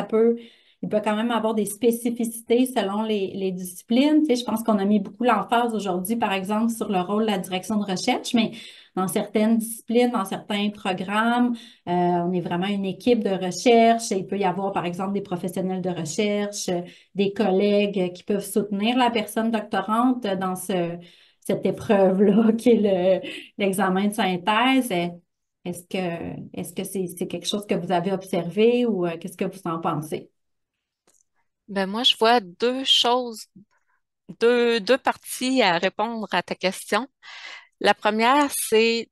il peut quand même avoir des spécificités selon les disciplines. Tu sais, je pense qu'on a mis beaucoup l'emphase aujourd'hui, par exemple, sur le rôle de la direction de recherche, mais dans certaines disciplines, dans certains programmes, on est vraiment une équipe de recherche. Il peut y avoir, par exemple, des professionnels de recherche, des collègues qui peuvent soutenir la personne doctorante dans cette épreuve-là qui est l'examen de synthèse. Est-ce que c'est quelque chose que vous avez observé ou qu'est-ce que vous en pensez? Ben moi, je vois deux choses, deux parties à répondre à ta question. La première, c'est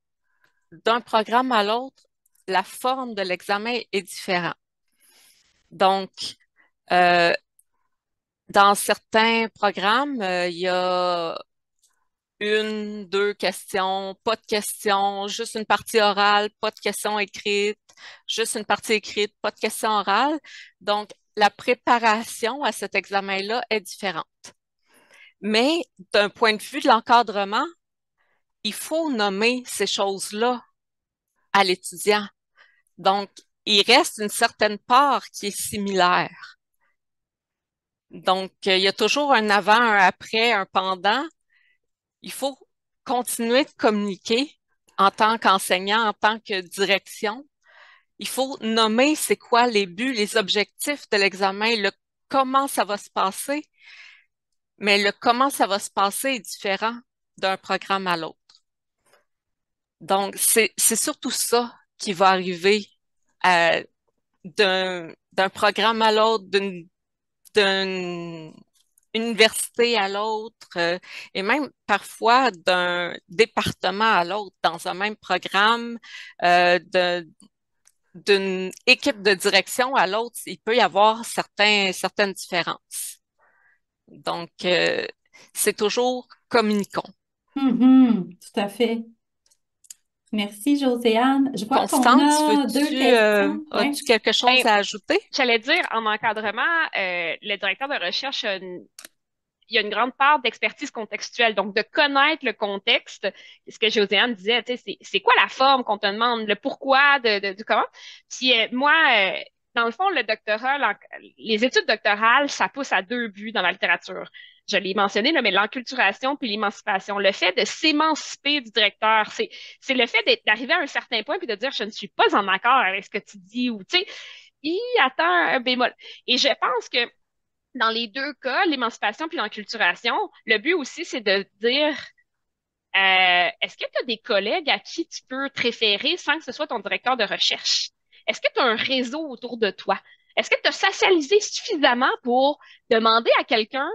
d'un programme à l'autre, la forme de l'examen est différente. Donc, euh, dans certains programmes, il y a une, deux questions, pas de questions, juste une partie orale, pas de questions écrites, juste une partie écrite, pas de questions orales. Donc, la préparation à cet examen-là est différente. Mais d'un point de vue de l'encadrement, il faut nommer ces choses-là à l'étudiant. Donc, il reste une certaine part qui est similaire. Donc, il y a toujours un avant, un après, un pendant. Il faut continuer de communiquer en tant qu'enseignant, en tant que direction. Il faut nommer c'est quoi les buts, les objectifs de l'examen, le comment ça va se passer. Mais le comment ça va se passer est différent d'un programme à l'autre. Donc, c'est surtout ça qui va arriver d'un programme à l'autre, d'une université à l'autre, et même parfois d'un département à l'autre dans un même programme, d'une équipe de direction à l'autre, il peut y avoir certaines différences. Donc, c'est toujours communiquons. Tout à fait. Merci, Joséanne. Je vois qu'on Constance, a deux questions. Ouais. as-tu quelque chose Ben, à ajouter? j'allais dire, en encadrement, le directeur de recherche il y a une grande part d'expertise contextuelle, donc de connaître le contexte. Ce que Josiane disait, tu sais, c'est quoi la forme qu'on te demande, le pourquoi de comment. Puis moi, dans le fond, le doctorat, les études doctorales, ça pousse à deux buts dans la littérature. Je l'ai mentionné, là, mais l'enculturation puis l'émancipation, le fait de s'émanciper du directeur, c'est le fait d'arriver à un certain point puis de dire je ne suis pas en accord avec ce que tu dis ou tu sais, attends un bémol. Et je pense que dans les deux cas, l'émancipation puis l'enculturation, le but aussi, c'est de dire est-ce que tu as des collègues à qui tu peux te référer sans que ce soit ton directeur de recherche? Est-ce que tu as un réseau autour de toi? Est-ce que tu as socialisé suffisamment pour demander à quelqu'un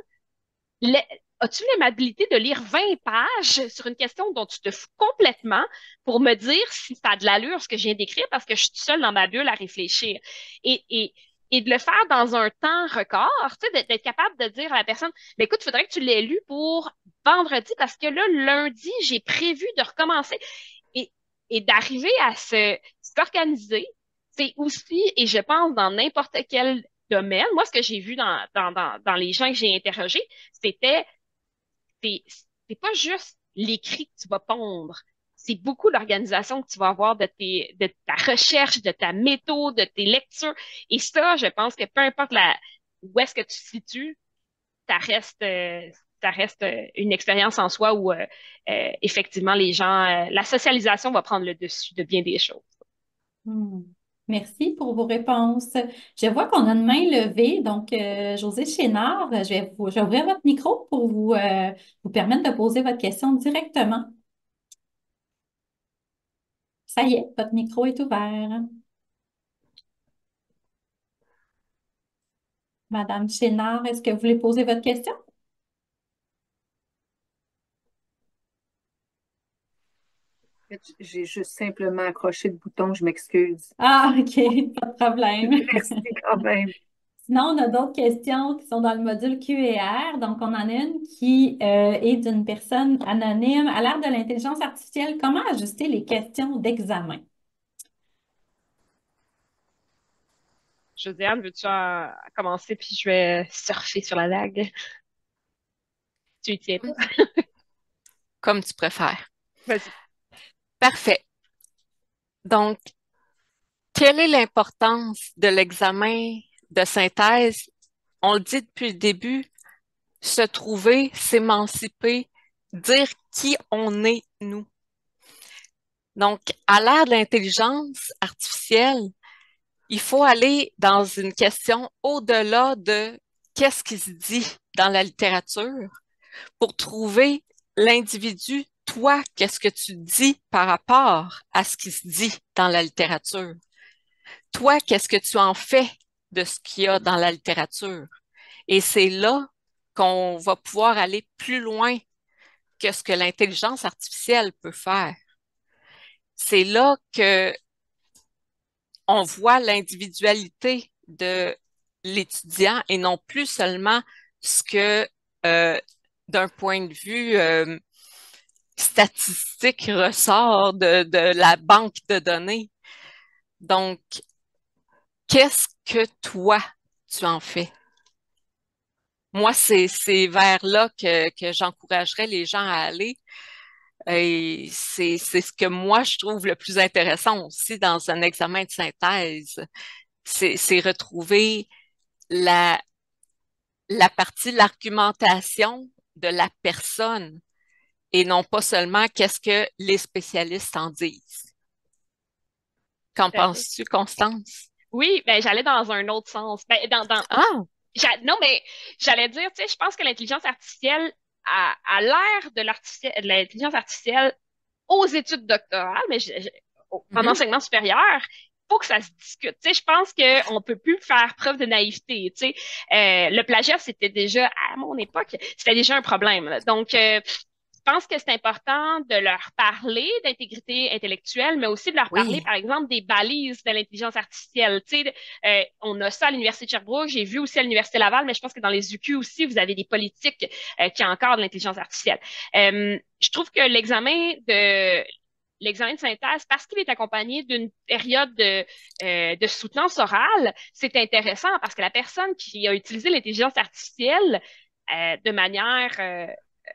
as-tu l'aimabilité de lire 20 pages sur une question dont tu te fous complètement pour me dire si ça a de l'allure ce que je viens d'écrire parce que je suis seule dans ma bulle à réfléchir? Et, et, et de le faire dans un temps record, tu sais, d'être capable de dire à la personne, mais écoute, il faudrait que tu l'aies lu pour vendredi parce que là, lundi, j'ai prévu de recommencer. Et, et d'arriver à s'organiser, c'est aussi, et je pense dans n'importe quel domaine, moi, ce que j'ai vu dans les gens que j'ai interrogés, c'était c'est c'est pas juste l'écrit que tu vas pondre, c'est beaucoup l'organisation que tu vas avoir de ta recherche, de ta méthode, de tes lectures. Et ça, je pense que peu importe où est-ce que tu te situes, ça reste une expérience en soi où effectivement les gens, la socialisation va prendre le dessus de bien des choses. Hmm. Merci pour vos réponses. Je vois qu'on a une main levée, donc José Chénard, je vais ouvrir votre micro pour vous permettre de poser votre question directement. Ça y est, votre micro est ouvert. Madame Chénard, est-ce que vous voulez poser votre question? J'ai juste simplement accroché le bouton, je m'excuse. Ah, OK, pas de problème. Merci quand même. Sinon, on a d'autres questions qui sont dans le module Q&R. Donc, on en a une qui est d'une personne anonyme. À l'ère de l'intelligence artificielle, comment ajuster les questions d'examen? Josiane, veux-tu commencer puis je vais surfer sur la vague? Tu y tiens pas? Comme tu préfères. Vas-y. Parfait. Donc, quelle est l'importance de l'examen de synthèse? On le dit depuis le début, se trouver, s'émanciper, dire qui on est, nous. Donc, à l'ère de l'intelligence artificielle, il faut aller dans une question au-delà de qu'est-ce qui se dit dans la littérature pour trouver l'individu, toi, qu'est-ce que tu dis par rapport à ce qui se dit dans la littérature? Toi, qu'est-ce que tu en fais de ce qu'il y a dans la littérature? Et c'est là qu'on va pouvoir aller plus loin que ce que l'intelligence artificielle peut faire. C'est là que on voit l'individualité de l'étudiant et non plus seulement ce que, d'un point de vue statistique, ressort de la banque de données. Donc, qu'est-ce que toi, tu en fais? Moi, c'est vers là que j'encouragerais les gens à aller. Et c'est ce que moi, je trouve le plus intéressant aussi dans un examen de synthèse. C'est retrouver la, la partie, l'argumentation de la personne et non pas seulement qu'est-ce que les spécialistes en disent. Qu'en Tout à fait. penses-tu, Constance? Oui, ben j'allais dans un autre sens. Ben, Ah, non, mais j'allais dire, tu sais, je pense que l'intelligence artificielle à l'ère de de l'intelligence artificielle aux études doctorales, mais en Mhm. enseignement supérieur, il faut que ça se discute. Tu sais, je pense qu'on peut plus faire preuve de naïveté. Tu sais. Le plagiat, c'était déjà, à mon époque, c'était déjà un problème. Là. Donc, je pense que c'est important de leur parler d'intégrité intellectuelle, mais aussi de leur parler, Oui. par exemple, des balises de l'intelligence artificielle. Tu sais, on a ça à l'Université de Sherbrooke, j'ai vu aussi à l'Université Laval, mais je pense que dans les UQ aussi, vous avez des politiques qui encadrent l'intelligence artificielle. Je trouve que l'examen de synthèse, parce qu'il est accompagné d'une période de soutenance orale, c'est intéressant parce que la personne qui a utilisé l'intelligence artificielle de manière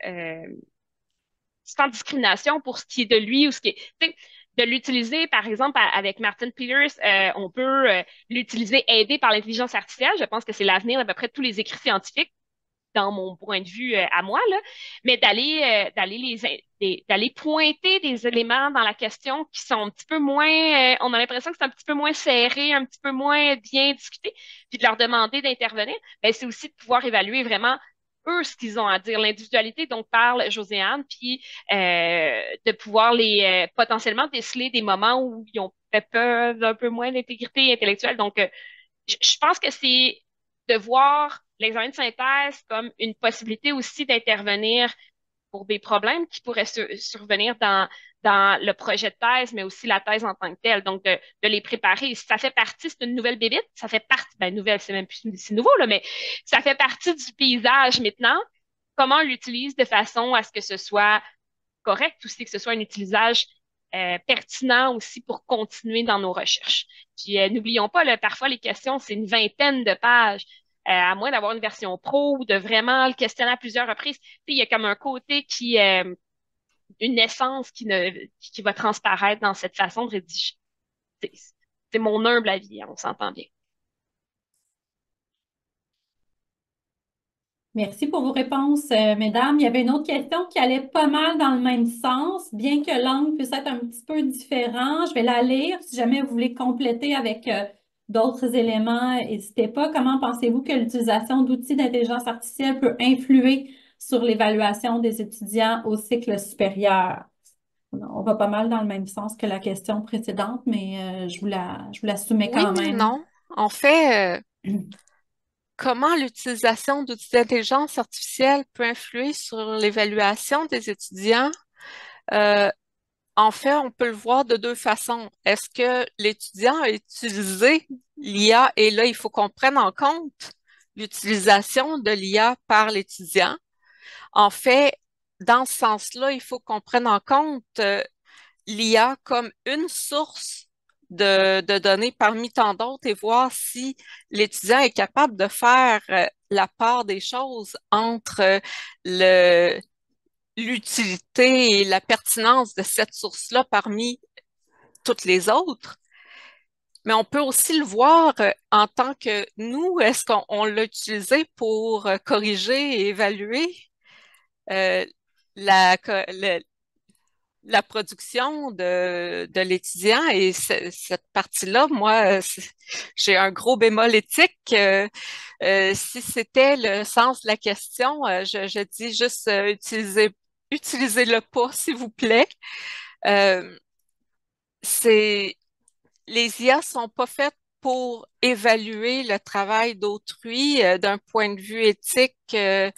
euh, sans discrimination pour ce qui est de lui ou ce qui est, tu sais, de l'utiliser, par exemple, avec Martin Peters, on peut l'utiliser aidé par l'intelligence artificielle. Je pense que c'est l'avenir d'à peu près tous les écrits scientifiques dans mon point de vue à moi, là, mais d'aller pointer des éléments dans la question qui sont un petit peu moins, on a l'impression que c'est un petit peu moins serré, un petit peu moins bien discuté, puis de leur demander d'intervenir, ben, c'est aussi de pouvoir évaluer vraiment eux ce qu'ils ont à dire, l'individualité dont parle Joséanne, puis de pouvoir les potentiellement déceler des moments où ils ont fait peur d'un peu moins d'intégrité intellectuelle. Donc, je pense que c'est de voir l'examen de synthèse comme une possibilité aussi d'intervenir pour des problèmes qui pourraient survenir dans le projet de thèse, mais aussi la thèse en tant que telle. Donc, de les préparer. Ça fait partie, c'est une nouvelle bébite, ça fait partie, ben, nouvelle, c'est même plus si nouveau, là, mais ça fait partie du paysage maintenant. Comment on l'utilise de façon à ce que ce soit correct aussi, que ce soit un utilisage pertinent aussi pour continuer dans nos recherches. Puis n'oublions pas, là, parfois les questions, c'est une vingtaine de pages. À moins d'avoir une version pro ou de vraiment le questionner à plusieurs reprises. Tu sais, il y a comme un côté une essence qui va transparaître dans cette façon de rédiger. C'est c'est mon humble avis, hein, on s'entend bien. Merci pour vos réponses, mesdames. Il y avait une autre question qui allait pas mal dans le même sens, bien que l'angle puisse être un petit peu différent. Je vais la lire. Si jamais vous voulez compléter avec d'autres éléments, n'hésitez pas. Comment pensez-vous que l'utilisation d'outils d'intelligence artificielle peut influer sur l'évaluation des étudiants au cycle supérieur? On va pas mal dans le même sens que la question précédente, mais je vous la soumets Oui, quand mais même. non. En fait, comment l'utilisation d'outils d'intelligence artificielle peut influer sur l'évaluation des étudiants? Euh, En fait, on peut le voir de deux façons. Est-ce que l'étudiant a utilisé l'IA et là, il faut qu'on prenne en compte l'utilisation de l'IA par l'étudiant? En fait, dans ce sens-là, il faut qu'on prenne en compte l'IA comme une source de données parmi tant d'autres et voir si l'étudiant est capable de faire la part des choses entre le, l'utilité et la pertinence de cette source-là parmi toutes les autres. Mais on peut aussi le voir en tant que nous, est-ce qu'on l'a utilisé pour corriger et évaluer euh, la, la production de l'étudiant et cette partie-là, moi, j'ai un gros bémol éthique. Si c'était le sens de la question, je dis juste utilisez-le pas, s'il vous plaît. Euh, c'est les IA sont pas faites pour évaluer le travail d'autrui d'un point de vue éthique. Il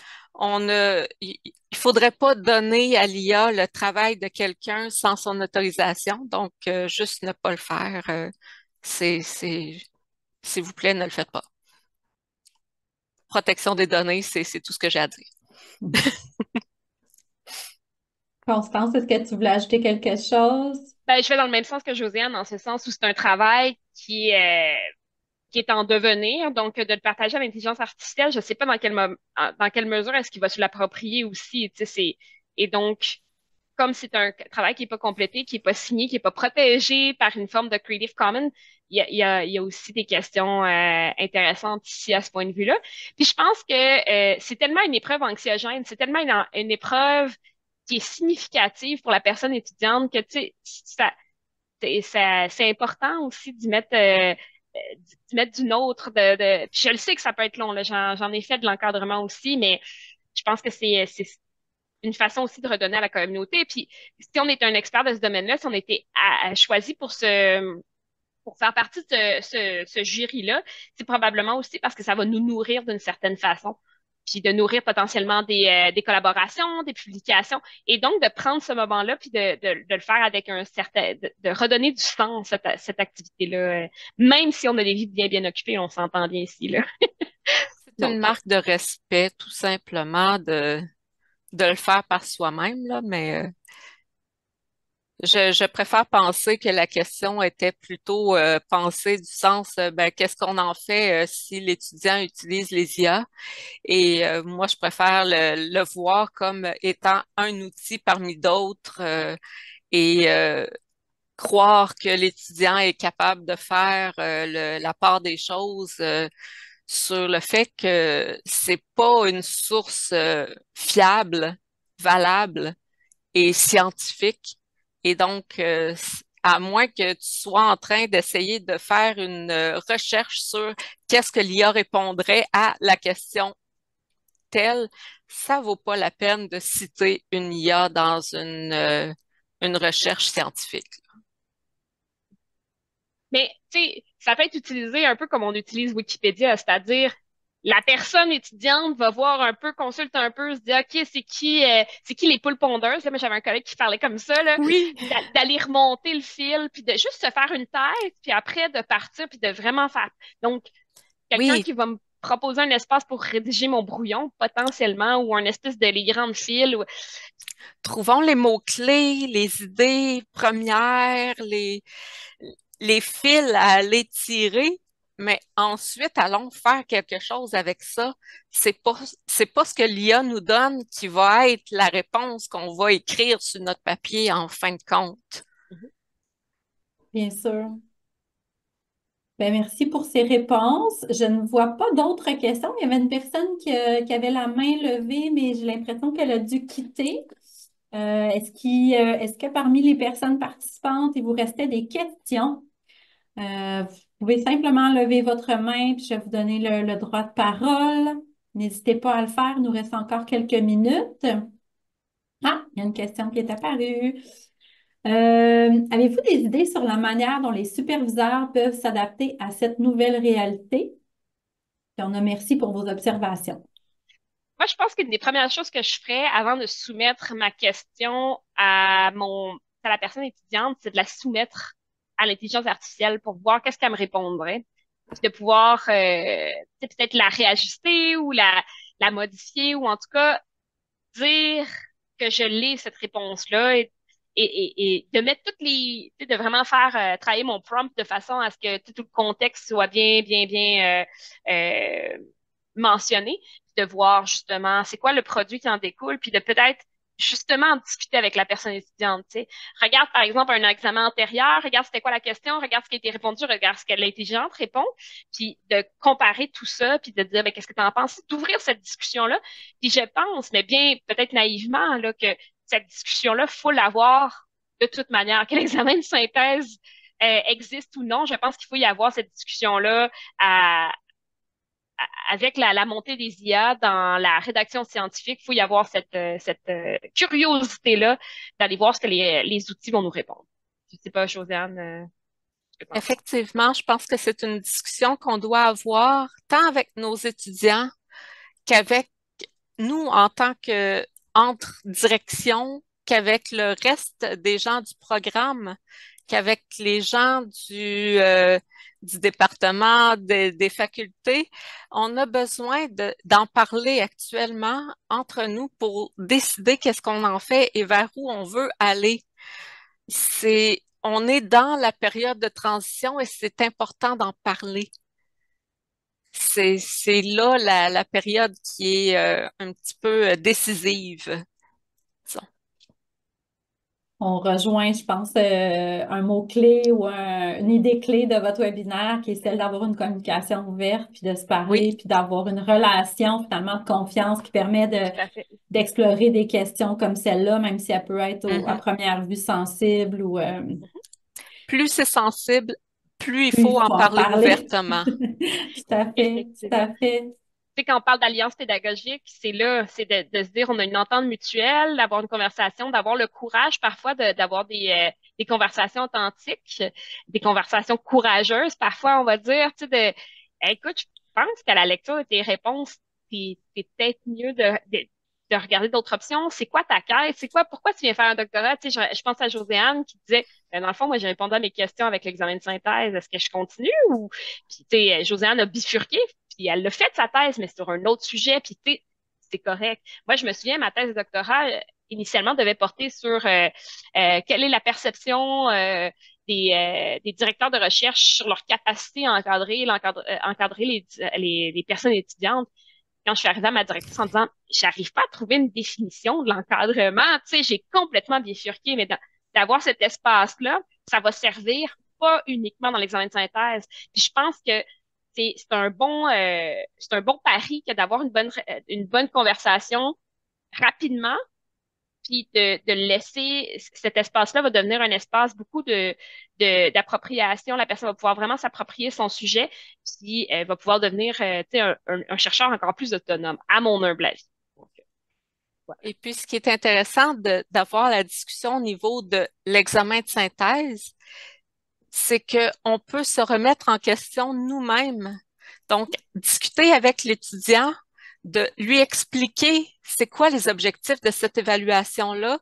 faudrait pas donner à l'IA le travail de quelqu'un sans son autorisation. Donc, juste ne pas le faire. S'il vous plaît, ne le faites pas. Protection des données, c'est tout ce que j'ai à dire. Constance, est-ce que tu voulais ajouter quelque chose? Ben, je vais dans le même sens que Josiane, dans ce sens où c'est un travail qui est en devenir. Donc, de le partager avec l'intelligence artificielle, je ne sais pas dans quelle mesure est-ce qu'il va se l'approprier aussi. Tu sais, et donc, comme c'est un travail qui n'est pas complété, qui n'est pas signé, qui n'est pas protégé par une forme de Creative Commons, il y a aussi des questions intéressantes ici à ce point de vue-là. Puis je pense que c'est tellement une épreuve anxiogène, c'est tellement une épreuve qui est significative pour la personne étudiante que, tu sais, c'est important aussi d'y mettre du nôtre. Puis je le sais que ça peut être long, là. J'en ai fait de l'encadrement aussi, mais je pense que une façon aussi de redonner à la communauté. Puis, si on est un expert de ce domaine-là, si on était choisi pour faire partie de ce jury-là, c'est probablement aussi parce que ça va nous nourrir d'une certaine façon, puis de nourrir potentiellement des collaborations, des publications, et donc de prendre ce moment-là, puis de le faire avec un certain, de redonner du sens à cette activité-là, même si on a des vies bien bien occupées, on s'entend bien ici, là. C'est une Donc, marque de respect, tout simplement, de le faire par soi-même, là, mais je préfère penser que la question était plutôt pensée du sens, ben, qu'est-ce qu'on en fait si l'étudiant utilise les IA? Et moi, je préfère le voir comme étant un outil parmi d'autres et croire que l'étudiant est capable de faire la part des choses sur le fait que c'est pas une source fiable, valable et scientifique. Et donc, à moins que tu sois en train d'essayer de faire une recherche sur qu'est-ce que l'IA répondrait à la question telle, ça vaut pas la peine de citer une IA dans une recherche scientifique. mais, tu sais, ça peut être utilisé un peu comme on utilise Wikipédia, c'est-à-dire la personne étudiante va voir un peu, consulte un peu, se dit, OK, c'est qui les poules pondeuses? Là, moi, j'avais un collègue qui parlait comme ça, là, Oui, d'aller remonter le fil, puis de juste se faire une tête, puis après de partir, puis de vraiment faire. Donc, quelqu'un oui, qui va me proposer un espace pour rédiger mon brouillon, potentiellement, ou un espèce de les grandes fils, ou trouvons les mots-clés, les idées premières, les fils à aller tirer, mais ensuite, allons faire quelque chose avec ça. C'est pas ce que l'IA nous donne qui va être la réponse qu'on va écrire sur notre papier en fin de compte. Bien sûr. Ben, merci pour ces réponses. Je ne vois pas d'autres questions. Il y avait une personne qui avait la main levée, mais j'ai l'impression qu'elle a dû quitter. Est-ce que parmi les personnes participantes, il vous restait des questions? Vous pouvez simplement lever votre main, puis je vais vous donner le droit de parole. N'hésitez pas à le faire. Il nous reste encore quelques minutes. Ah, il y a une question qui est apparue. Avez-vous des idées sur la manière dont les superviseurs peuvent s'adapter à cette nouvelle réalité? Puis on a merci pour vos observations. moi, je pense qu'une des premières choses que je ferais avant de soumettre ma question à la personne étudiante, c'est de la soumettre à l'intelligence artificielle pour voir qu'est-ce qu'elle me répondrait. Puis de pouvoir peut-être la réajuster ou la modifier ou en tout cas dire que je l'ai, cette réponse-là et de mettre toutes tu sais, de vraiment faire travailler mon prompt de façon à ce que tout le contexte soit bien, bien, bien mentionné, puis de voir justement c'est quoi le produit qui en découle, puis de peut-être justement en discuter avec la personne étudiante, tu sais. Regarde par exemple un examen antérieur, regarde c'était quoi la question, regarde ce qui a été répondu, regarde ce que l'intelligente répond, puis de comparer tout ça, puis de dire ben, qu'est-ce que tu en penses, d'ouvrir cette discussion-là. Puis je pense, mais bien peut-être naïvement, là, que cette discussion-là, faut l'avoir de toute manière, que l'examen de synthèse existe ou non. Je pense qu'il faut y avoir cette discussion-là avec la montée des IA dans la rédaction scientifique. Il faut y avoir cette curiosité-là d'aller voir ce que les outils vont nous répondre. Je sais pas, Josiane, ce que tu en penses. Effectivement, je pense que c'est une discussion qu'on doit avoir tant avec nos étudiants qu'avec nous en tant que entre direction, qu'avec le reste des gens du programme, qu'avec les gens du département, des facultés. On a besoin d'en parler actuellement entre nous pour décider qu'est-ce qu'on en fait et vers où on veut aller. On est dans la période de transition et c'est important d'en parler. C'est là la période qui est un petit peu décisive, disons. On rejoint, je pense, un mot-clé ou une idée clé de votre webinaire qui est celle d'avoir une communication ouverte, puis de se Oui, parler, puis d'avoir une relation finalement de confiance qui permet Tout à fait. d'explorer des questions comme celle-là, même si elle peut être à mhm. première vue sensible ou Plus c'est sensible, plus il plus il faut en faut en parler parler. ouvertement. Tout à fait, tout Effectivement. à fait. sais, quand on parle d'alliance pédagogique, c'est là, c'est de se dire on a une entente mutuelle, d'avoir une conversation, d'avoir le courage parfois d'avoir des conversations authentiques, des conversations courageuses. Parfois, on va dire, tu sais, écoute, je pense qu'à la lecture de tes réponses, c'est peut-être mieux de regarder d'autres options. C'est quoi ta quête? C'est quoi, pourquoi tu viens faire un doctorat? Tu sais, je pense à Joséanne qui disait, dans le fond, moi, j'ai répondu à mes questions avec l'examen de synthèse. Est-ce que je continue ou, puis, tu sais, Joséanne a bifurqué, puis elle l'a fait sa thèse, mais sur un autre sujet, puis tu sais, c'est correct. Moi, je me souviens, ma thèse de doctorat, initialement, devait porter sur quelle est la perception des directeurs de recherche sur leur capacité à encadrer les personnes étudiantes. Quand je suis arrivée à ma directrice en disant, j'arrive pas à trouver une définition de l'encadrement, tu sais, j'ai complètement bifurqué, mais d'avoir cet espace-là, ça va servir pas uniquement dans l'examen de synthèse. Puis je pense que c'est un bon pari que d'avoir une bonne conversation rapidement, puis de laisser cet espace-là va devenir un espace beaucoup d'appropriation. La personne va pouvoir vraiment s'approprier son sujet, puis elle va pouvoir devenir tu sais, un chercheur encore plus autonome, à mon humble avis. Donc, voilà. Et puis, ce qui est intéressant d'avoir la discussion au niveau de l'examen de synthèse, c'est qu'on peut se remettre en question nous-mêmes. Donc, discuter avec l'étudiant, de lui expliquer c'est quoi les objectifs de cette évaluation-là.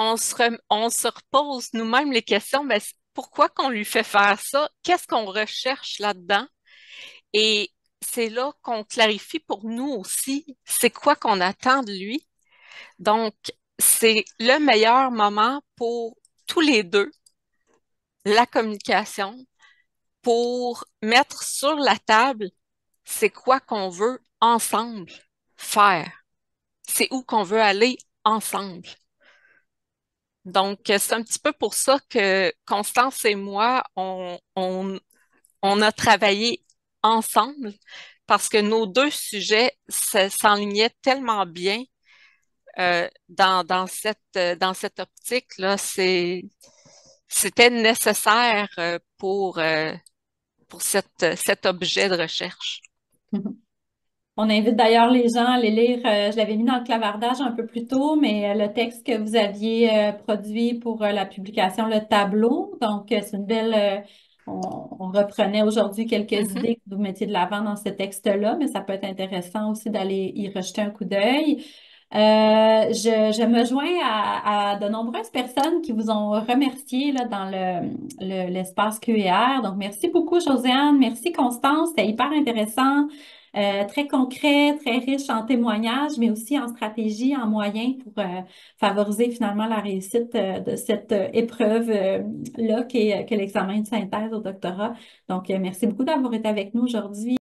On se repose nous-mêmes les questions, ben, pourquoi qu'on lui fait faire ça? Qu'est-ce qu'on recherche là-dedans? Et c'est là qu'on clarifie pour nous aussi c'est quoi qu'on attend de lui. Donc, c'est le meilleur moment pour tous les deux, la communication, pour mettre sur la table c'est quoi qu'on veut ensemble faire. C'est où qu'on veut aller ensemble. Donc, c'est un petit peu pour ça que Constance et moi, on a travaillé ensemble parce que nos deux sujets s'enlignaient tellement bien dans cette optique-là. C'était nécessaire pour cet objet de recherche. On invite d'ailleurs les gens à aller lire, je l'avais mis dans le clavardage un peu plus tôt, mais le texte que vous aviez produit pour la publication, le tableau. Donc, c'est une belle, on reprenait aujourd'hui quelques Mhm. idées que vous mettiez de l'avant dans ce texte-là, mais ça peut être intéressant aussi d'aller y rejeter un coup d'œil. Je me joins à de nombreuses personnes qui vous ont remercié là, dans l'espace QER. Donc, merci beaucoup, Josiane. Merci, Constance. C'était hyper intéressant. Très concret, très riche en témoignages, mais aussi en stratégie, en moyens pour favoriser finalement la réussite de cette épreuve-là qu'est l'examen de synthèse au doctorat. Donc, merci beaucoup d'avoir été avec nous aujourd'hui.